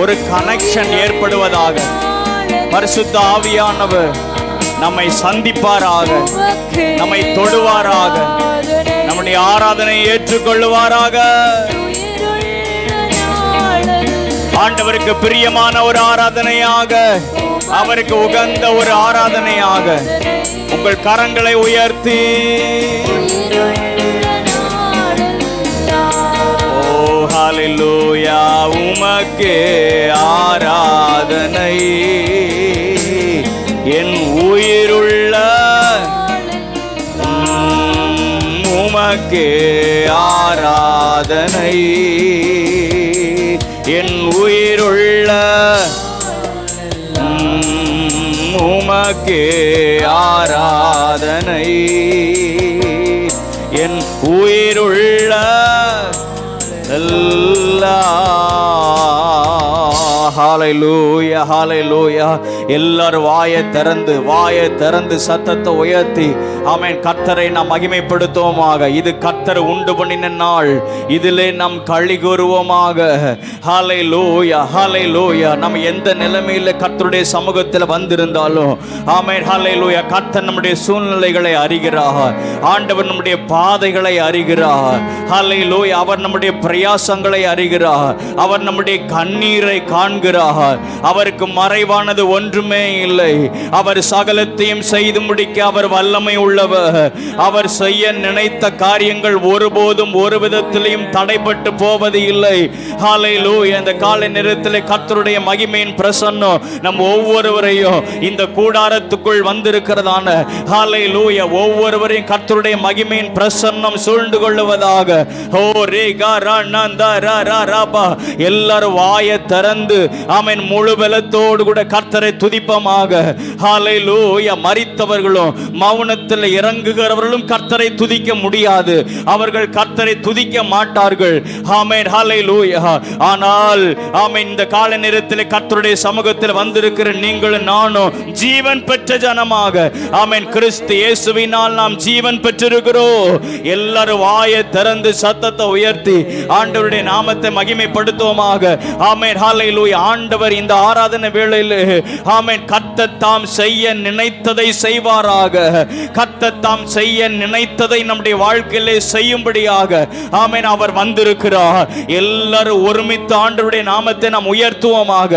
ஒரு கனெக்ஷன் ஏற்படுவதாக. பரிசுத்த ஆவியானவர் நம்மை சந்திப்பாராக, நம்மை தொடுவாராக, நம்முடைய ஆராதனை ஏற்றுக்கொள்ளுவாராக. ஆண்டவருக்கு பிரியமான ஒரு ஆராதனையாக, அவருக்கு உகந்த ஒரு ஆராதனையாக உங்கள் கரங்களை உயர்த்தி ஓ ஹல்லேலூயா. உமக்கு ஆராதனை, என் உயிருள்ள உமக்கு ஆராதனை, என் உயிருள்ள உமக்கு ஆராதனை, என் உயிருள்ள ஹல்லேலூயா, ஹல்லேலூயா. எல்லாரும் வாயை திறந்து சத்தத்தை உயர்த்தி ஆமென் கர்த்தரை நாம் மகிமைப்படுத்துவோமாக. இது கர்த்தர் உண்டு பண்ணின நாள், இதிலே நாம் களி கூறுவோமாக. ஹல்லேலூயா, ஹல்லேலூயா. நம்ம எந்த நிலைமையில கர்த்தருடைய சமூகத்தில் வந்திருந்தாலும் ஆமென் ஹல்லேலூயா, கர்த்தர் நம்முடைய சூழ்நிலைகளை அறிகிறார். ஆண்டவர் நம்முடைய பாதைகளை அறிகிறார். ஹல்லேலூயா. அவர் நம்முடைய பிரயாசங்களை அறிகிறார். அவர் நம்முடைய கண்ணீரை காண்கிறார். அவருக்கு மறைவானது ஒன்றுமே இல்லை. அவர் சகலத்தையும் செய்து முடிக்க அவர் வல்லமை உள்ளவர். அவர் செய்ய நினைத்த காரியங்கள் ஒருபோதும் ஒரு விதத்திலையும் தடைபட்டு போவது இல்லை. ஹல்லேலூயா. இந்த காலை நேரத்திலே கர்த்தருடைய மகிமையின் பிரசன்னம் நம் ஒவ்வொருவரையும் இந்த கூடாரத்துக்குள் வந்திருக்கிறதான ஹல்லேலூயா, ஒவ்வொருவரையும் கர்த்தருடைய மகிமையின் பிரசன்னம் சூழ்ந்து கொள்ளுவதாக. ஓ ரே கா ரா நா தா ரா ரா ரா பா. எல்லாரும் வாயை திறந்து ஆமென் முழு பலத்தோடு கூட கர்த்தரை துதிப்பமாக. ஹல்லேலூயா. மரித்தவர்களும் மௌனத்தில் இறங்குகிறவர்களும் கர்த்தரை துதிக்க முடியாது. அவர்கள் கர்த்தரை துதிக்க மாட்டார்கள். ஆமென். ஹல்லேலூயா. ஆனால் ஆமென் இந்த கால நேரத்தில் கர்த்தருடைய சமூகத்தில் வந்திருக்கிற நீங்களும் நானும் ஜீவன் பெற்ற ஜனமாக, ஆமென், கிறிஸ்து இயேசுவினால் நாம் ஜீவன் பெற்றிருக்கிறோம். எல்லாரும் வாயை திறந்து சத்தத்தை உயர்த்தி ஆண்டவருடைய நாமத்தை மகிமைப்படுத்துவோமாக. ஆமென். ஹல்லேலூயா. ஆண்டவர் இந்த ஆராதனை வேளையில் ஆமென் கர்த்தர் தாம் செய்ய நினைத்ததை செய்வாராக. கர்த்தர் தாம் செய்ய நினைத்ததை நம்முடைய வாழ்க்கையிலே செய்யும்படியாக ஆமென் அவர் வந்திருக்கிறார். எல்லாரும் ஒருமித்து ஆண்டவருடைய நாமத்தை நாம் உயர்த்துவோமாக.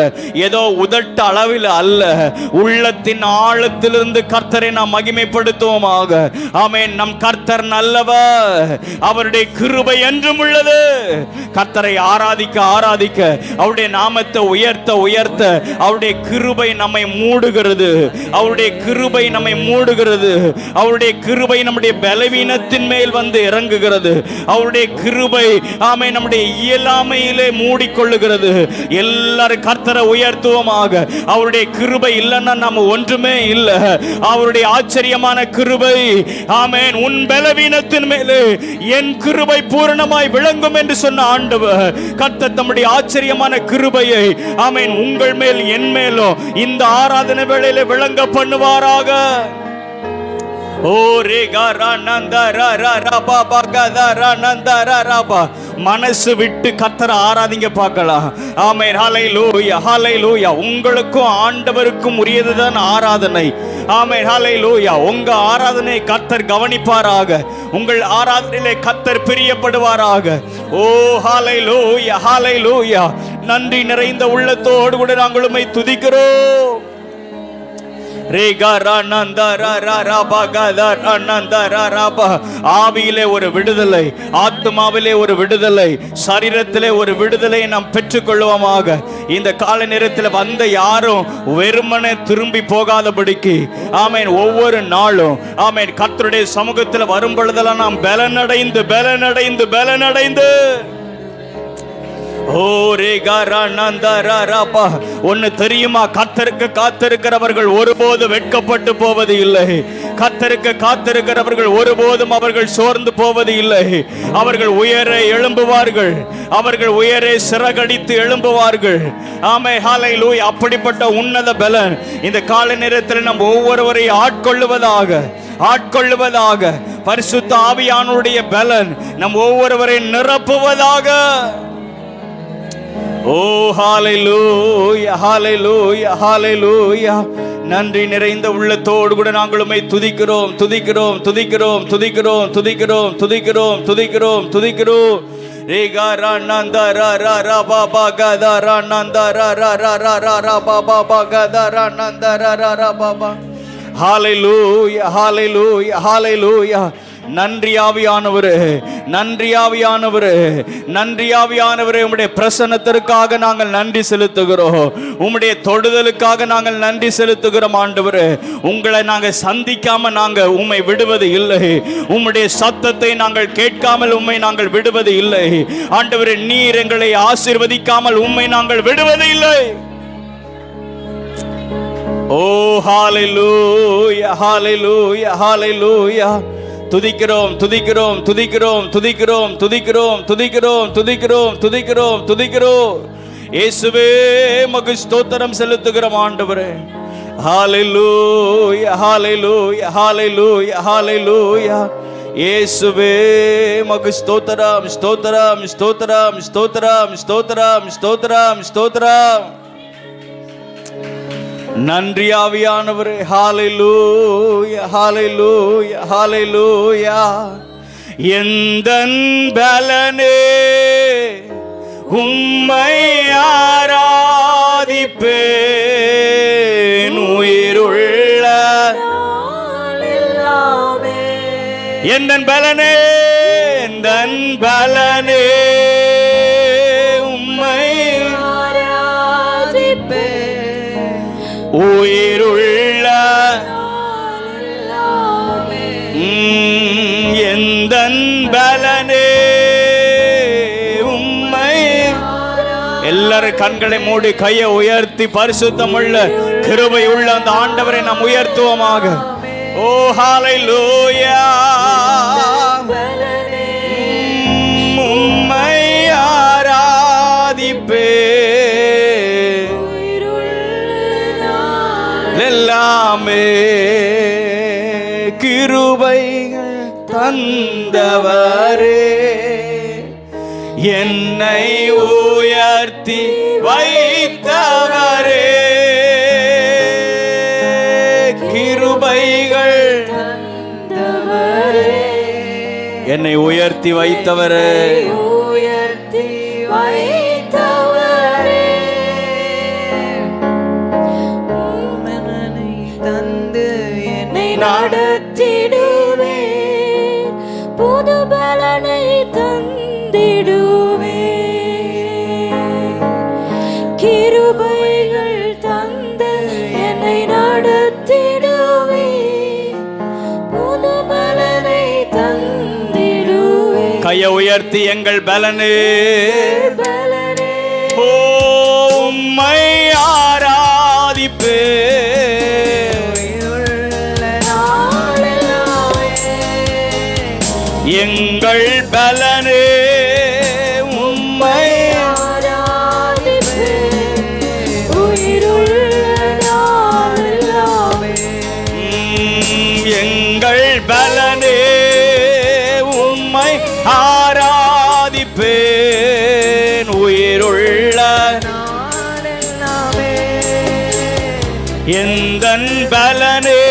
ஏதோ உதட்ட அளவில் அல்ல, உள்ளத்தின் ஆழத்திலிருந்து கர்த்தரை நாம் மகிமைப்படுத்துவோமாக. ஆமென். நம் கர்த்தர் நல்லவர், அவருடைய கிருபை என்றும் உள்ளது. கர்த்தரை ஆராதிக்க ஆராதிக்க அவருடைய நாமத்தை உயர்த்த உயர்த்த அவருடைய கிருபை நம்மை மூடுகிறது. அவருடைய கிருபை நம்மை மூடுகிறது. அவருடைய கிருபை நம்முடைய பலவீனத்தின் மேல் வந்து இறங்குகிறது. அவருடைய கிருபை ஆமென் நம்முடைய இயலாமையிலே மூடிக்கொள்ளுகிறது. எல்லாரும் கர்த்தரை உயர்த்துவோமாக. அவருடைய கிருபை இல்லைன்னா நம்ம ஒன்றுமே இல்லை. அவருடைய ஆச்சரியமான கிருபை ஆமென் உன் பலவீனத்தின் மேலே என் கிருபை பூரணமாய் விளங்கும் என்று சொன்ன ஆண்டவர் கர்த்தர் தம்முடைய ஆச்சரியமான கிருபையை ஆமென் உங்கள் மேல் என் மேலும் இந்த ஆராதனை வேளையிலே விளங்க பண்ணுவாராக. ஓ ரே மனசு விட்டு கர்த்தரை ஆராதிங்க பார்க்கலாம். ஆமென். ஹல்லேலூயா. ஹல்லேலூயா. உங்களுக்கும் ஆண்டவருக்கும் உரியதுதான் ஆராதனை. ஆமென். ஹல்லேலூயா. உங்க ஆராதனை கர்த்தர் கவனிப்பாராக. உங்கள் ஆராதனையிலே கர்த்தர் பிரியப்படுவாராக. ஓ ஹல்லேலூயா. ஹல்லேலூயா. நன்றி நிறைந்த உள்ளத்தோடு கூட நாங்கள் உம்மை துதிக்கிறோம். ஆவியிலே ஒரு விடுதலை, ஆத்மாவிலே ஒரு விடுதலை, சரீரத்திலே ஒரு விடுதலை நாம் பெற்றுக் கொள்வோமாக. இந்த கால நேரத்தில் வந்த யாரும் வெறுமனே திரும்பி போகாதபடிக்கு ஆமென் ஒவ்வொரு நாளும் ஆமென் கர்த்தருடைய சமூகத்தில் வரும் பொழுதெல்லாம் நாம் பலனடைந்து பலனடைந்து பலனடைந்து ஒன்னு தெரியுமா, கர்த்தருக்கு காத்திருக்கிறவர்கள் ஒருபோது வெட்கப்பட்டு போவது இல்லை. கர்த்தருக்கு காத்திருக்கிறவர்கள் ஒருபோதும் அவர்கள் சோர்ந்து போவது இல்லை. அவர்கள் உயரே எழும்புவார்கள். அவர்கள் உயரே சிறகடித்து எழும்புவார்கள். ஆமென். ஹல்லேலூயா. அப்படிப்பட்ட உன்னத பலன் இந்த கால நேரத்தில் நம் ஒவ்வொருவரையும் ஆட்கொள்ளுவதாக ஆட்கொள்ளுவதாக. பரிசுத்த ஆவியானவருடைய பலன் நம் ஒவ்வொருவரையும் நிரப்புவதாக. ஓ ஹல்லேலூயா. ஹல்லேலூயா. ஹல்லேலூயா. நன்றி நிறைந்த உள்ளத்தோடு கூட நாங்கள் உம்மை துதிக்கிறோம் துதிக்கிறோம் துதிக்கிறோம் துதிக்கிறோம் துதிக்கிறோம் துதிக்கிறோம் துதிக்கிறோம் துதிக்கிறோம். ஹல்லேலூயா. ஹல்லேலூயா. ஹல்லேலூயா. நன்றி ஆவியானவரே, நன்றி ஆவியானவரே, நன்றி ஆவியானவரே. உம்முடைய பிரசன்னத்திற்காக நாங்கள் நன்றி செலுத்துகிறோம். உம்முடைய தொடுதலுக்காக நாங்கள் நன்றி செலுத்துகிறோம். ஆண்டவரே, உங்களை நாங்கள் சந்திக்காம நாங்கள் உம்மை விடுவது இல்லை. உம்முடைய சத்தத்தை நாங்கள் கேட்காமல் உம்மை நாங்கள் விடுவது இல்லை. ஆண்டவரே, நீர் எங்களை ஆசீர்வதிக்காமல் உம்மை நாங்கள் விடுவது இல்லை. ஓ ஹல்லேலூயா. ஹல்லேலூயா. ஹல்லேலூயா. துதிக்கிறோம் துதிக்கிறோம் துதிக்கிறோம் துதிக்கிறோம் துதிக்கிறோம் துதிக்கிறோம் துதிக்கிறோம் துதிக்கிறோம் துதிக்கிறோம். இயேசுவே உமக்கு ஸ்தோத்திரம் செலுத்துகிறோம் ஆண்டவரே. ஹல்லேலூயா. ஹல்லேலூயா. ஹல்லேலூயா. ஹல்லேலூயா. இயேசுவே உமக்கு ஸ்தோத்திரம் ஸ்தோத்திரம் ஸ்தோத்திரம் ஸ்தோத்திரம் ஸ்தோத்திரம் ஸ்தோத்திரம் ஸ்தோத்திரம். நன்றி ஆவியானவரே. ஹல்லேலூயா. ஹல்லேலூயா. ஹல்லேலூயா. எந்தன் பலனே உம்மை ஆராதிப்பேன் உயிருள்ள எந்தன் பலனே எந்தன் பலனே உம்மை உயிருள்ள எந்தன் பலனே உம்மை எல்லாரும் கண்களை மூடி கையை உயர்த்தி பரிசுத்தமுள்ள கிருபை உள்ள அந்த ஆண்டவரை நாம் உயர்த்துவோமாக. ஓ ஹalleluya, உம்மை ஆராதிப்பே எல்லாமே கிருபைகள் தந்தவரே, என்னை உயர்த்தி வைத்தவரே, கிருபைகள் தந்தவரே, என்னை உயர்த்தி வைத்தவரே, உயர்த்தி வைத்தவரே, மனனை தந்து என்னை நடத்திடுவே, புது பலனை தந்திடுவே, கிருபைகள் தந்து என்னை நடத்திடுவே, புது பலனை தந்திடுவே. கையை உயர்த்தி எங்கள் பலனே, ஓ உம்மை ஆராதிப்பே, எங்கள் பலனே உம்மை ஆராதிப்பே, உயிருள்ள நாளெல்லாமே, எங்கள் பலனே உம்மை ஆராதிப்பேன், உயிருள்ள நாளெல்லாமே, எந்தன் பலனே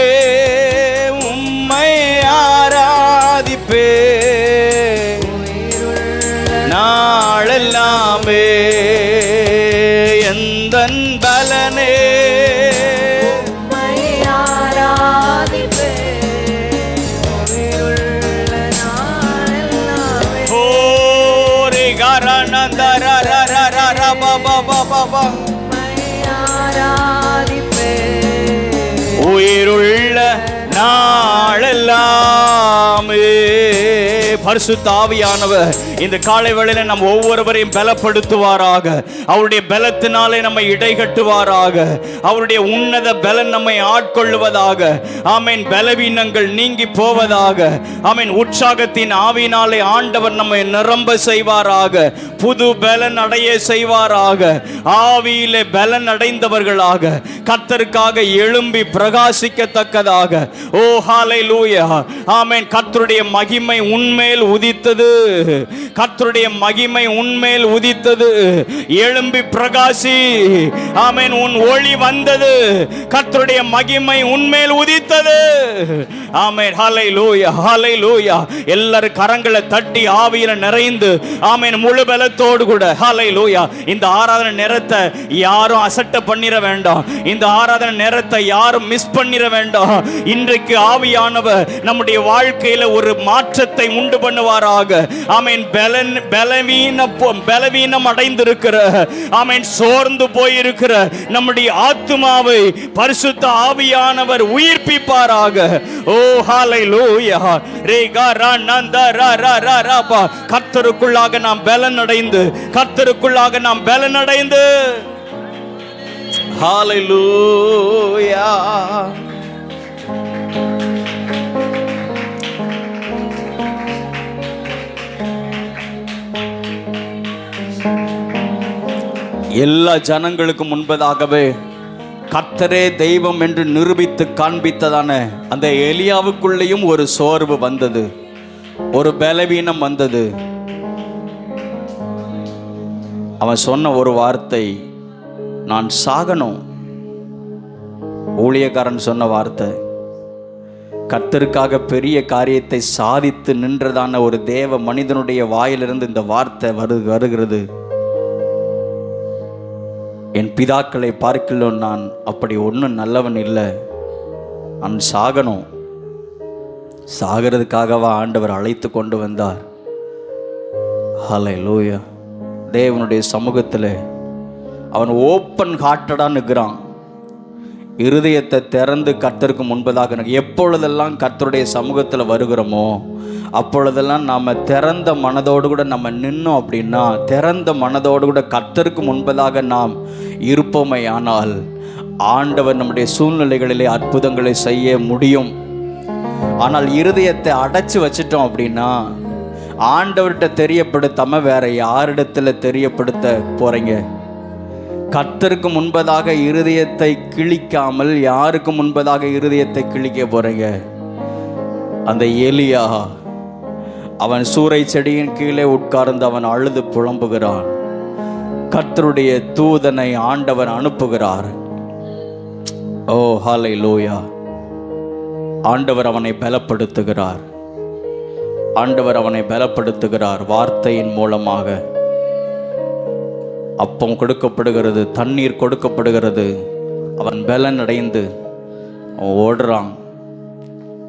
உம்மை ஆராதிப்பே நாளெல்லாமே, எந்தன் பலனே உம்மை ஆராதிப்பே நாளெல்லாமே. ஓரே கரணந்தரரரரர பாபா பாபா ஆராதிப்பே உயிருள்ள நாளெல்லாமே. பரிசுத்த ஆவியானவர் இந்த காலை வேளையில நம் ஒவ்வொருவரையும் பலப்படுத்துவாராக. அவருடைய பலத்தினாலே நம்மை இடைகட்டுவாராக. அவருடைய உன்னத பலன் நம்மை ஆட்கொள்ளுவதாக. ஆமென். பலவீனங்கள் நீங்கி போவதாக. ஆமென். உற்சாகத்தின் ஆவியினாலே ஆண்டவர் நம்மை நிரம்ப செய்வாராக. புது பலன் அடைய செய்வாராக. ஆவியிலே பலன் அடைந்தவர்களாக கர்த்தருக்காக எழும்பி பிரகாசிக்கத்தக்கதாக. ஓ ஹalleluya, ஆமென். கர்த்தருடைய மகிமை உன்மேல் உதித்தது. கர்த்தருடைய மகிமை உன்மேல் உதித்தது. எழும்பி பிரகாசி. ஆமென். உன் ஒளி வந்தது. கர்த்தருடைய மகிமை உன்மேல் உதித்தது. ஆமென். ஹalleluya, ஹalleluya. எல்லாரும் கரங்களை தட்டி ஆவியில நிறைந்து ஆமென் முழு பலத்தோடு கூட ஹalleluya. இந்த ஆராதனை நேரத்தை யாரும் அசட்ட பண்ணிர வேண்டாம். இந்த ஆராதனை நேரத்தை யாரும் மிஸ் பண்ணிர வேண்டாம். இன்றைக்கு ஆவியானவர் நம்முடைய வாழ்க்கையில ஒரு மாற்றத்தை உண்டு பண்ணுவாராக. ஆமென். பலவீனம் அடைந்திருக்கிற ஆமென் சோர்ந்து போயிருக்கிற நம்முடைய ஆத்துமாவை பரிசுத்த ஆவியானவர் உயிர்ப்பிப்பாராக. ஓ ஹalleluya. கர்த்தருக்குள்ளாக நாம் பலன் அடைந்து கர்த்தருக்குள்ளாக நாம் பலன் அடைந்து ஹalleluya. எல்லா ஜனங்களுக்கும் முன்பதாகவே கர்த்தரே தெய்வம் என்று நிரூபித்து காண்பித்ததான அந்த எலியாவுக்குள்ளேயும் ஒரு சோர்வு வந்தது, ஒரு பலவீனம் வந்தது. அவன் சொன்ன ஒரு வார்த்தை, நான் சாகணும். ஊழியக்காரன் சொன்ன வார்த்தை, கர்த்தருக்காக பெரிய காரியத்தை சாதித்து நின்றதான ஒரு தேவ மனிதனுடைய வாயிலிருந்து இந்த வார்த்தை வருகிறது. என் பிதாக்களை பார்க்கலாம், நான் அப்படி ஒன்றும் நல்லவன் இல்லை, நான் சாகணும். சாகிறதுக்காகவா ஆண்டவர் அழைத்து கொண்டு வந்தார். ஹல்லேலூயா. தேவனுடைய சமூகத்தில் அவன் ஓப்பன் ஹார்ட்டடாக நிற்கிறான். இருதயத்தை திறந்து கர்த்தருக்கு முன்பதாக எப்பொழுதெல்லாம் கர்த்தருடைய சமூகத்தில் வருகிறோமோ அப்பொழுதெல்லாம் நாம் திறந்த மனதோடு கூட நம்ம நின்னோம் அப்படின்னா, திறந்த மனதோடு கூட கர்த்தருக்கு முன்பதாக நாம் இருப்போமே ஆனால் ஆண்டவர் நம்முடைய சூழ்நிலைகளிலே அற்புதங்களை செய்ய முடியும். ஆனால் இருதயத்தை அடைச்சி வச்சிட்டோம் அப்படின்னா ஆண்டவர்கிட்ட தெரியப்படுத்தாமல் வேற யாரிடத்துல தெரியப்படுத்த போறீங்க? கர்த்தருக்கு முன்பதாக இருதயத்தை கிழிக்காமல் யாருக்கு முன்பதாக இருதயத்தை கிழிக்க போறீங்க? அந்த எலியா அவன் சூறை செடியின் கீழே உட்கார்ந்து அவன் அழுது புலம்புகிறான். கர்த்தருடைய தூதனை ஆண்டவர் அனுப்புகிறார். ஓ ஹல்லேலூயா! ஆண்டவர் அவனை பலப்படுத்துகிறார். ஆண்டவர் அவனை பலப்படுத்துகிறார். வார்த்தையின் மூலமாக அப்பம் கொடுக்கப்படுகிறது, தண்ணீர் கொடுக்கப்படுகிறது. அவன் பலன் அடைந்து அவன் ஓடுறான்.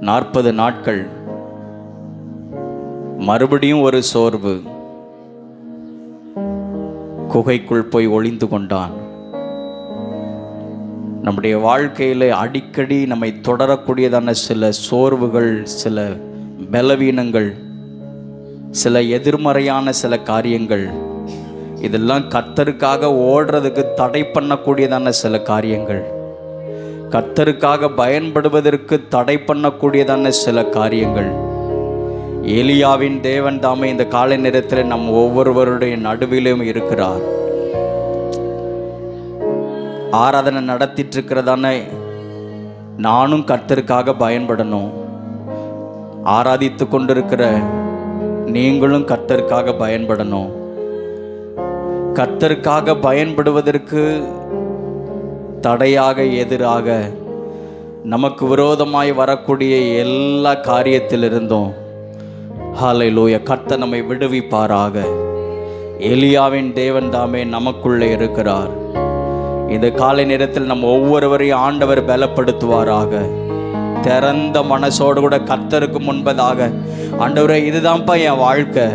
40 நாட்கள் மறுபடியும் ஒரு சோர்வு. குகைக்குள் போய் ஒளிந்து கொண்டான். நம்முடைய வாழ்க்கையில் அடிக்கடி நம்மை தொடரக்கூடியதான சில சோர்வுகள், சில பலவீனங்கள், சில எதிர்மறையான சில காரியங்கள், இதெல்லாம் கர்த்தருக்காக ஓடுறதுக்கு தடை பண்ணக்கூடியதான சில காரியங்கள், கர்த்தருக்காக பயன்படுவதற்கு தடை பண்ணக்கூடியதான சில காரியங்கள். எலியாவின் தேவன் தாமே இந்த காலை நேரத்தில் நம் ஒவ்வொருவருடைய நடுவிலும் இருக்கிறார். ஆராதனை நடத்திட்டு இருக்கிறதானே நானும் கர்த்தருக்காக பயன்படணும். ஆராதித்து கொண்டிருக்கிற நீங்களும் கர்த்தருக்காக பயன்படணும். கர்த்தருக்காக பயன்படுவதற்கு தடையாக எதிராக நமக்கு விரோதமாய் வரக்கூடிய எல்லா காரியத்திலிருந்தும் ஹல்லேலூயா கர்த்தர் நம்மை விடுவிப்பாராக. எலியாவின் தேவன் தாமே நமக்குள்ளே இருக்கிறார். இந்த காலை நேரத்தில் நம்ம ஒவ்வொருவரையும் ஆண்டவர் பலப்படுத்துவாராக. திறந்த மனசோடு கூட கர்த்தருக்கு முன்பதாக, ஆண்டவரே இதுதான்ப்பா என் வாழ்க்கை,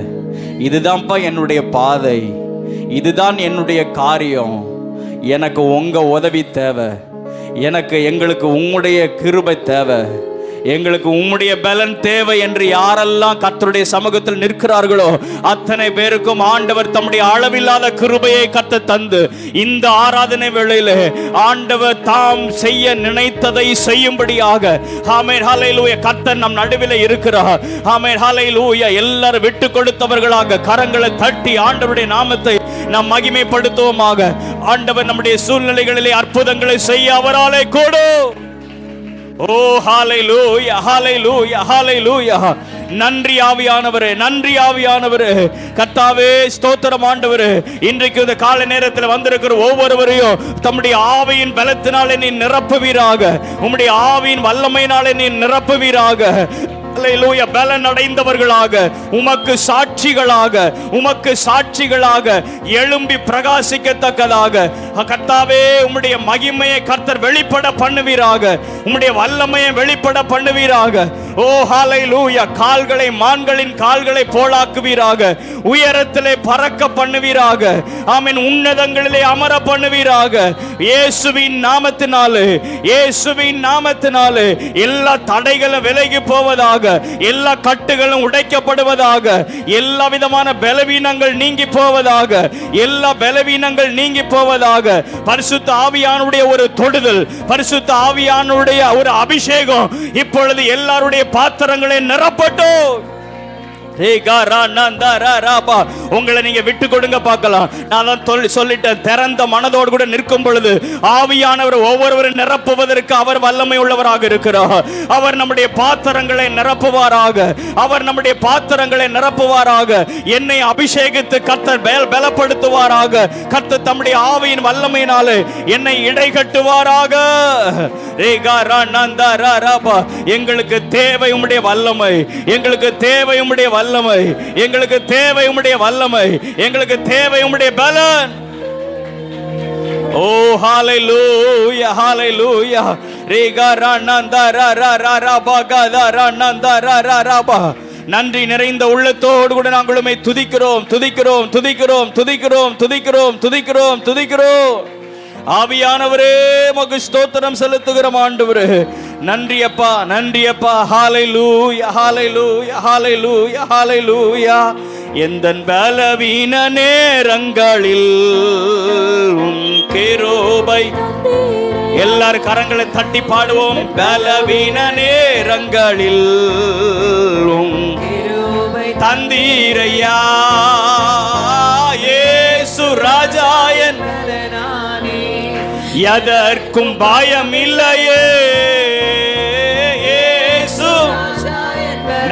இதுதான்ப்பா என்னுடைய பாதை, இதுதான் என்னுடைய காரியம், எனக்கு உங்க உதவி தேவை, எங்களுக்கு உம்முடைய கிருபை தேவை, எங்களுக்கு உம்முடைய பலன் தேவை என்று யாரெல்லாம் கர்த்தருடைய சமூகத்தில் நிற்கிறார்களோ அத்தனை பேருக்கும் ஆண்டவர் தம்முடைய அளவில்லாத கிருபையை கர்த்தர் தந்து இந்த ஆராதனை வேளையிலே ஆண்டவர் தாம் செய்ய நினைத்ததை செய்யும்படியாக ஆமென் ஹல்லேலூயா கர்த்தர் நம் நடுவில் இருக்கிறார். ஆமென் ஹல்லேலூயா. எல்லாரும் விட்டு கொடுத்தவர்களாக கரங்களை தட்டி ஆண்டவருடைய நாமத்தை நாம் மகிமைப்படுத்துவோமாக. ஆண்டவர் நம்முடைய சூழ்நிலைகளிலே அற்புதங்களை செய்ய அவராலே கூடும். ஓ ஹல்லேலூயா ஹல்லேலூயா ஹல்லேலூயா. நன்றி ஆவியானவரே, நன்றி ஆவியானவரே. கர்த்தாவே ஸ்தோத்திரம் ஆண்டவரே. இன்றைக்கு இந்த காலை நேரத்தில் வந்திருக்கிற ஒவ்வொருவரையும் தம்முடைய ஆவியின் பலத்தினாலே நீ நிரப்புவீராக, உம்முடைய ஆவியின் வல்லமையினாலே நீ நிரப்புவீராக. ஹல்லேலூயா. பலன் அடைந்தவர்களாக உமக்கு சாட்சிகளாக எழும்பி பிரகாசிக்கத்தக்கதாக கர்த்தாவே உம்முடைய மகிமையை கர்த்தர் வெளிப்பட பண்ணுவீராக, உம்முடைய வல்லமையை வெளிப்பட பண்ணுவீராக. ஓ ஹல்லேலூயா. கால்களை மான்களின் கால்களை போலாக்குவீராக, உயரத்திலே பறக்க பண்ணுவீராக. ஆமென். உன்னதங்களிலே அமர பண்ணுவீராக. இயேசுவின் நாமத்தினாலே எல்லா தடைகளும் விலகி போவதாக, எல்லா கட்டுகளும் உடைக்கப்படுவதாக, எல்லா விதமான பலவீனங்கள் நீங்கி போவதாக, எல்லா பலவீனங்கள் நீங்கி போவதாக. பரிசுத்த ஆவியானுடைய ஒரு தொடுதல், பரிசுத்த ஆவியானுடைய ஒரு அபிஷேகம் இப்பொழுது எல்லாருடைய பாத்திரங்களை நிரப்பட்டும். உங்களை நீங்க விட்டு கொடுங்க பார்க்கலாம். நான் சொல்லிட்டேன், திறந்த மனதோடு கூட நிற்கும் பொழுது ஆவியானவர் ஒவ்வொருவரும் நிரப்புவதற்கு அவர் வல்லமை உள்ளவராக இருக்கிறார். அவர் நம்முடைய பாத்திரங்களை நிரப்புவாராக, அவர் நம்முடைய பாத்திரங்களை நிரப்புவாராக. என்னை அபிஷேகித்து கர்த்தர் பலப்படுத்துவாராக. கர்த்தர் தம்முடைய ஆவியின் வல்லமையினாலே என்னை இடை கட்டுவாராக. எங்களுக்கு தேவை உம்முடைய வல்லமை, எங்களுக்கு தேவை உம்முடைய வல்லமை, எங்களுக்கு தேவை உம்முடைய வல்லமை, எங்களுக்கு தேவை உம்முடைய பலன். ஓ ஹல்லேலூயா ஹல்லேலூயா. நன்றி நிறைந்த உள்ளத்தோடு கூட நாங்கள் உம்மை துதிக்கிறோம். ஆவியானவரே உமக்கு ஸ்தோத்திரம் செலுத்துகிறோம் ஆண்டவரே. நன்றி அப்பா, நன்றி அப்பா. ஹalleluya ஹalleluya ஹalleluya ஹalleluya. எந்தன் பலவீன நேரங்களில் உன் கிருபை. எல்லாரும் கரங்களை தட்டி பாடுவோம். பலவீன நேரங்களில் உன் கிருபை தந்தீரையா இயேசு ராஜாயன். எதற்கும் பயம் இல்லையே இயேசு.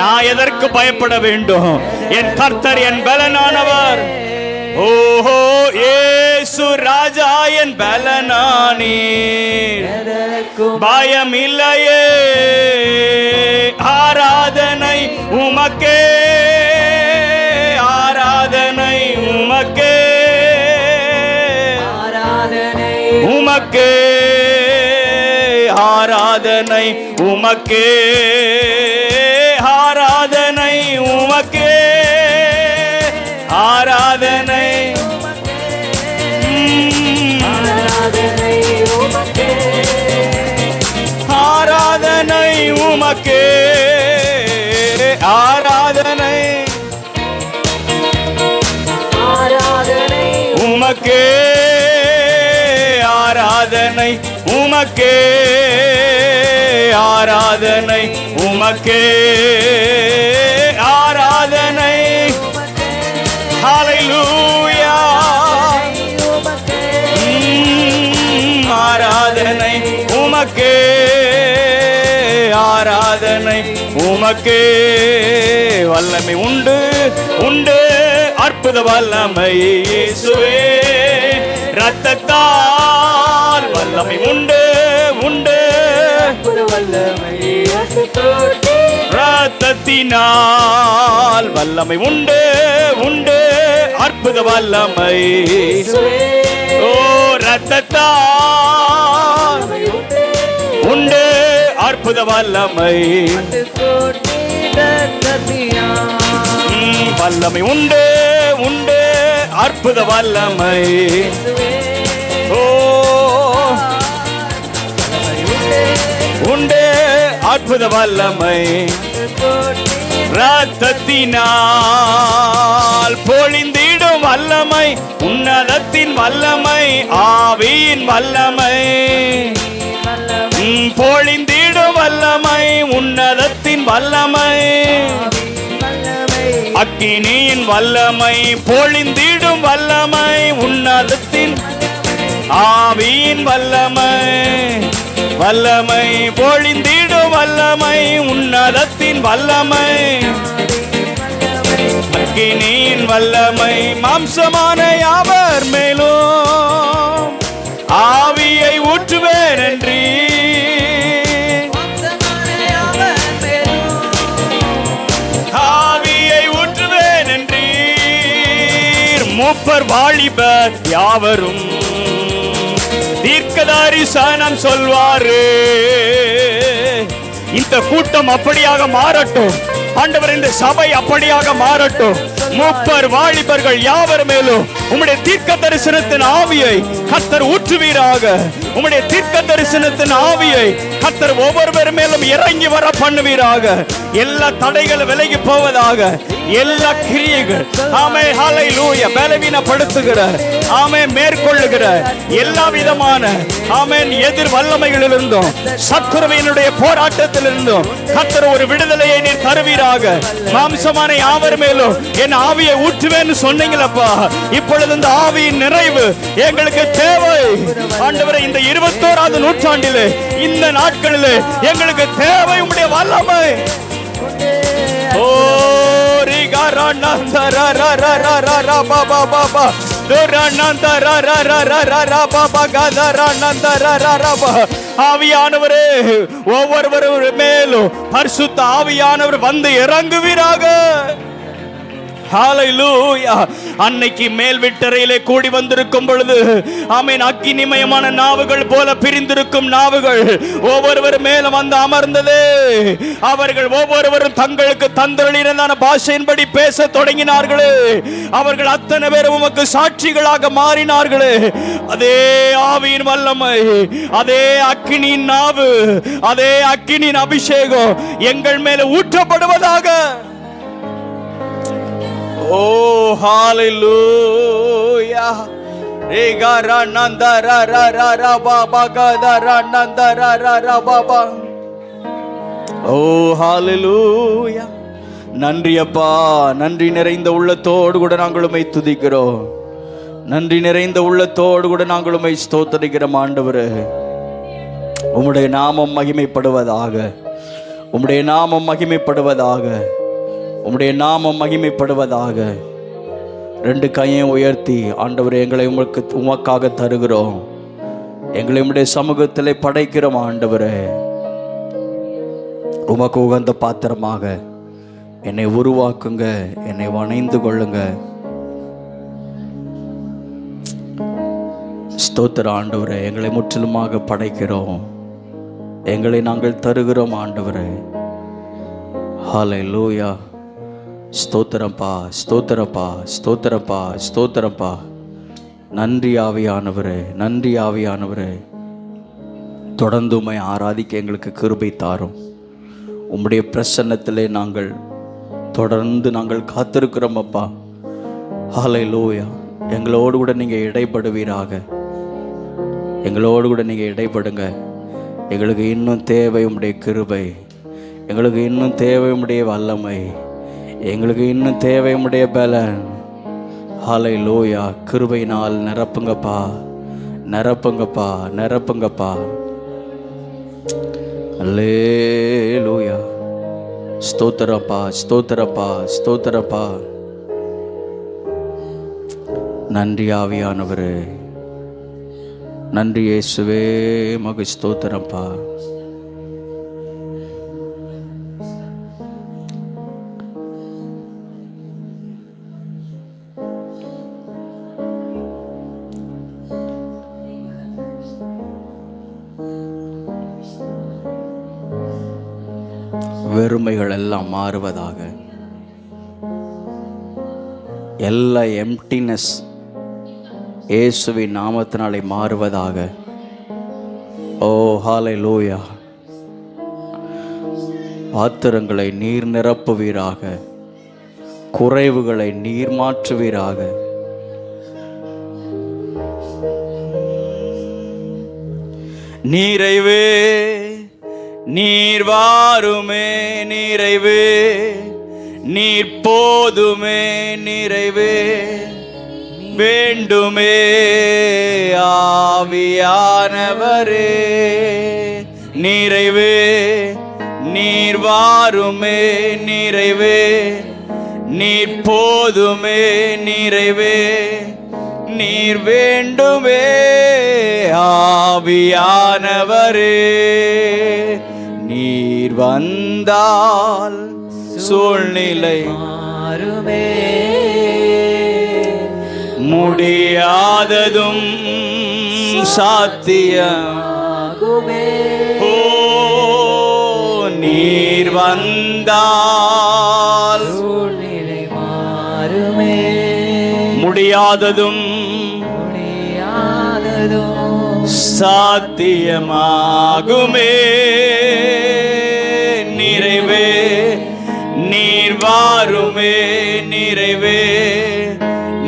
நான் எதற்கு பயப்பட வேண்டும்? என் கர்த்தர் என் பலனானவர். ஓஹோ இயேசு ராஜா என் பலனானீர். பயம் இல்லையே. ஆராதனை உமக்கே, ஆராதனை உமக்கே, உமக்கே ஆராதனை, உமக்கே ஆராதனை, உமக்கே ஆராதனை, ஆராதனை உமக்கே, ஆராதனை உமக்கே, ஆராதனை, ஆராதனை உமக்கே, ஆராதனை உமக்கே, ஆராதனை உமக்கே, ஆராதனை. ஹalleluya. ஆராதனை உமக்கே, ஆராதனை உமக்கே. வல்லமை உண்டு உண்டு, அற்புத வல்லமை இயேசுவே. இரத்தத்தால் வல்லமை உண்டு உண்டு, இரத்தத்தினால் வல்லமை உண்டு உண்டு, அற்புத வல்லமை. ஓ இரத்தத்தால் உண்டு அற்புத வல்லமை. வல்லமை உண்டு உண்டு, அற்புத வல்லமை. ஓ உண்டு அற்புத வல்லமை. இரத்தத்தினால் பொழிந்திடும் வல்லமை, உன்னதத்தின் வல்லமை, ஆவியின் வல்லமை. பொழிந்திடும் வல்லமை, உன்னதத்தின் வல்லமை, அக்கினியின் வல்லமை. பொழிந்திடும் வல்லமை, உன்னதத்தின் ஆவியின் வல்லமை, வல்லமை. பொழிந்திடும் வல்லமை, உன்னதத்தின் வல்லமை, அக்கினியின் வல்லமை. மாம்சமான யாவர் மேலும் ஆவியை ஊற்றுவேன் என்று ஆவியை ஊற்றுவேன் என்று மூப்பர் வாலிபர் யாவரும் தீர்க்கதரிசனம் சொல்வாரு. இந்த கூட்டம் அப்படியாக மாறட்டும் ஆண்டவர், இந்த சபை அப்படியாக மாறட்டும். மூப்பர் வாலிபர்கள் யாவர் மேலும் உம்முடைய தீர்க்க தரிசனத்தின் ஆவியை கர்த்தர் ஊற்றுவீராக. உம்முடைய தீர்க்க தரிசனத்தின் ஆவியை கர்த்தர் ஒவ்வொருவர் மேலும் இறங்கி வர பண்ணுவீராக. எல்லா தடைகள் விலகி போவதாக. எல்லா கிரியைகள் ஆமே ஹalleluya பலவீனப்படுத்துகிற ஆமே மேற்கொள்ளுகிற எல்லா விதமான ஆமென் எதிர் வல்லமைகளிலிருந்தும் சத்துருவினுடைய போராட்டத்திலிருந்தும் கர்த்தர் ஒரு விடுதலையை நீர் தருவீராக. மாம்சமான யாவர் மேலும் என் ஆவியை ஊற்றுவேன்னு சொன்னீங்களப்பா. இப்பொழுது இந்த ஆவியின் நிறைவு எங்களுக்கு தேவை ஆண்டவரே. இந்த 21வது நூற்றாண்டிலே இந்த நாட்களிலே எங்களுக்கு தேவை உம்முடைய வல்லமை. ஓ ஆவியானவரே ஒவ்வொருவர் மேலும் பரிசுத்த ஆவியானவர் வந்து இறங்குவீராக. ஹalleluya. அன்னைக்கு மேல் வீட்டறையிலே கூடி வந்திருக்கும் பொழுது ஆமென், அக்கினிமயமான நாவுகள் போல பிரிந்திருக்கும் நாவுகள் ஒவ்வொருவர் மேல வந்து அமர்ந்தது. அவர்கள் ஒவ்வொருவரும் தங்களுக்கு தந்தளின பாஷையின்படி பேச தொடங்கினார்களே. அவர்கள் அத்தனை பேரும் உமக்கு சாட்சிகளாக மாறினார்களே. அதே ஆவியின் வல்லமை, அதே அக்கினியின் நாவு, அதே அக்கினியின் அபிஷேகம் எங்கள் மேல ஊற்றப்படுவதாக. ஓ ஹalleluya. ரேகரா நந்தரரரர பாபா கதரா நந்தரரர பாபா. ஓ ஹalleluya. நன்றி அப்பா. நன்றி நிறைந்த உள்ளத்தோடு கூட நாங்கள் உம்மை துதிக்கிறோம். நன்றி நிறைந்த உள்ளத்தோடு கூட நாங்கள் உம்மை ஸ்தோத்திரிக்கிறோம் ஆண்டவரே. உம்முடைய நாமம் மகிமைப்படுவதாக. உம்முடைய நாமம் மகிமைப்படுவதாக. உம்முடைய நாமம் மகிமைப்படுவதாக. ரெண்டு கையை உயர்த்தி ஆண்டவரே, எங்களை உமக்காக தருகிறோம். எங்களை உம்முடைய சமூகத்திலே படைக்கிறோம் ஆண்டவரே. உமக்கு உகந்த பாத்திரமாக என்னை உருவாக்குங்க, என்னை வணைந்து கொள்ளுங்க. ஸ்தோத்திர ஆண்டவரே. எங்களை முற்றிலுமாக படைக்கிறோம். எங்களை நாங்கள் தருகிறோம் ஆண்டவரே. ஹalleluya. ஸ்தோத்திரப்பா, ஸ்தோத்திரப்பா, ஸ்தோத்திரப்பா, ஸ்தோத்திரப்பா. நன்றி ஆவியானவரே, நன்றி ஆவியானவரே. தொடர்ந்து உம்மை ஆராதிக்க எங்களுக்கு கிருபை தாரும். உம்முடைய பிரசன்னத்திலே நாங்கள் தொடர்ந்து நாங்கள் காத்திருக்கிறோம் அப்பா. ஹalleluya. எங்களோடு கூட நீங்கள் இடைப்படுவீராக. எங்களோடு கூட நீங்கள் இடைப்படுங்க. எங்களுக்கு இன்னும் தேவை உம்முடைய கிருபை. எங்களுக்கு இன்னும் தேவை உம்முடைய வல்லமை. எங்களுக்கு இன்னும் தேவை உம்முடைய பலன். ஹalleluya. கிருபையினால் நிரப்புங்கப்பா, நிரப்புங்கப்பா, நிரப்புங்கப்பா. அல்லேலூயா. ஸ்தோத்திரப்பா, ஸ்தோத்திரப்பா, ஸ்தோத்திரப்பா. நன்றி ஆவியானவரே. நன்றி இயேசுவே. மகு ஸ்தோத்திரப்பா. வெறுமைகள் எல்லாம் மாறுவதாக. எல்லா எம்டினஸ் இயேசுவின் நாமத்தினாலே மாறுவதாக. ஓ ஹalleluya. பாத்திரங்களை நீர் நிரப்புவீராக. குறைவுகளை நீர் மாற்றுவீராக. நிறைவே நீர் வாருமே, நிறைவே நீர் போதுமே, நிறைவே வேண்டுமே ஆவியானவரே. நிறைவே நீர் வாருமே, நிறைவே நீர் போதுமே, நிறைவே நீர் வேண்டுமே ஆவியானவரே. நீர் வந்தால் சூழ்நிலை மாறுமே, முடியாததும் சாத்தியமாகுமே. ஓ நீர் வந்தால் சூழ்நிலை மாறுமே, முடியாததும் சாத்தியமாகுமே. நிறைவே நீர் வாருமே, நிறைவே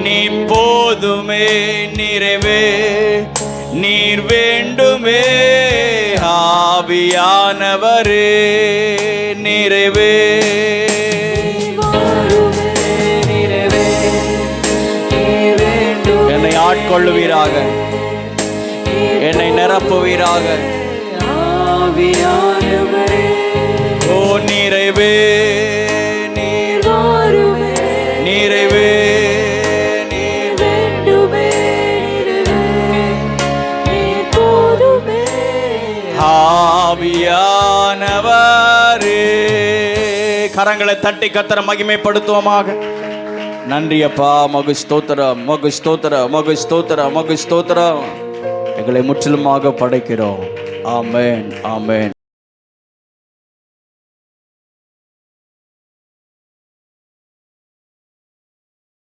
நீ போதுமே, நிறைவே நீர் வேண்டுமே ஆவியானவரே. நிறைவே என்னை ஆட்கொள்ளுவீராக, என்னை நிரப்புவீராக. ஓ நிறைவே நீர் வாருமே, நிறைவே நீர் வேண்டுமே, நீர் போதுமே ஆவியானவரே. கரங்களை தட்டி கர்த்தரை மகிமைப்படுத்துவோமாக. நன்றி அப்பா. மகு ஸ்தோத்திரம், மகு ஸ்தோத்திரம், மகு ஸ்தோத்திரம், மகு ஸ்தோத்திரம். எங்களை முற்றிலுமாக படைக்கிறோம். ஆமென், ஆமென்.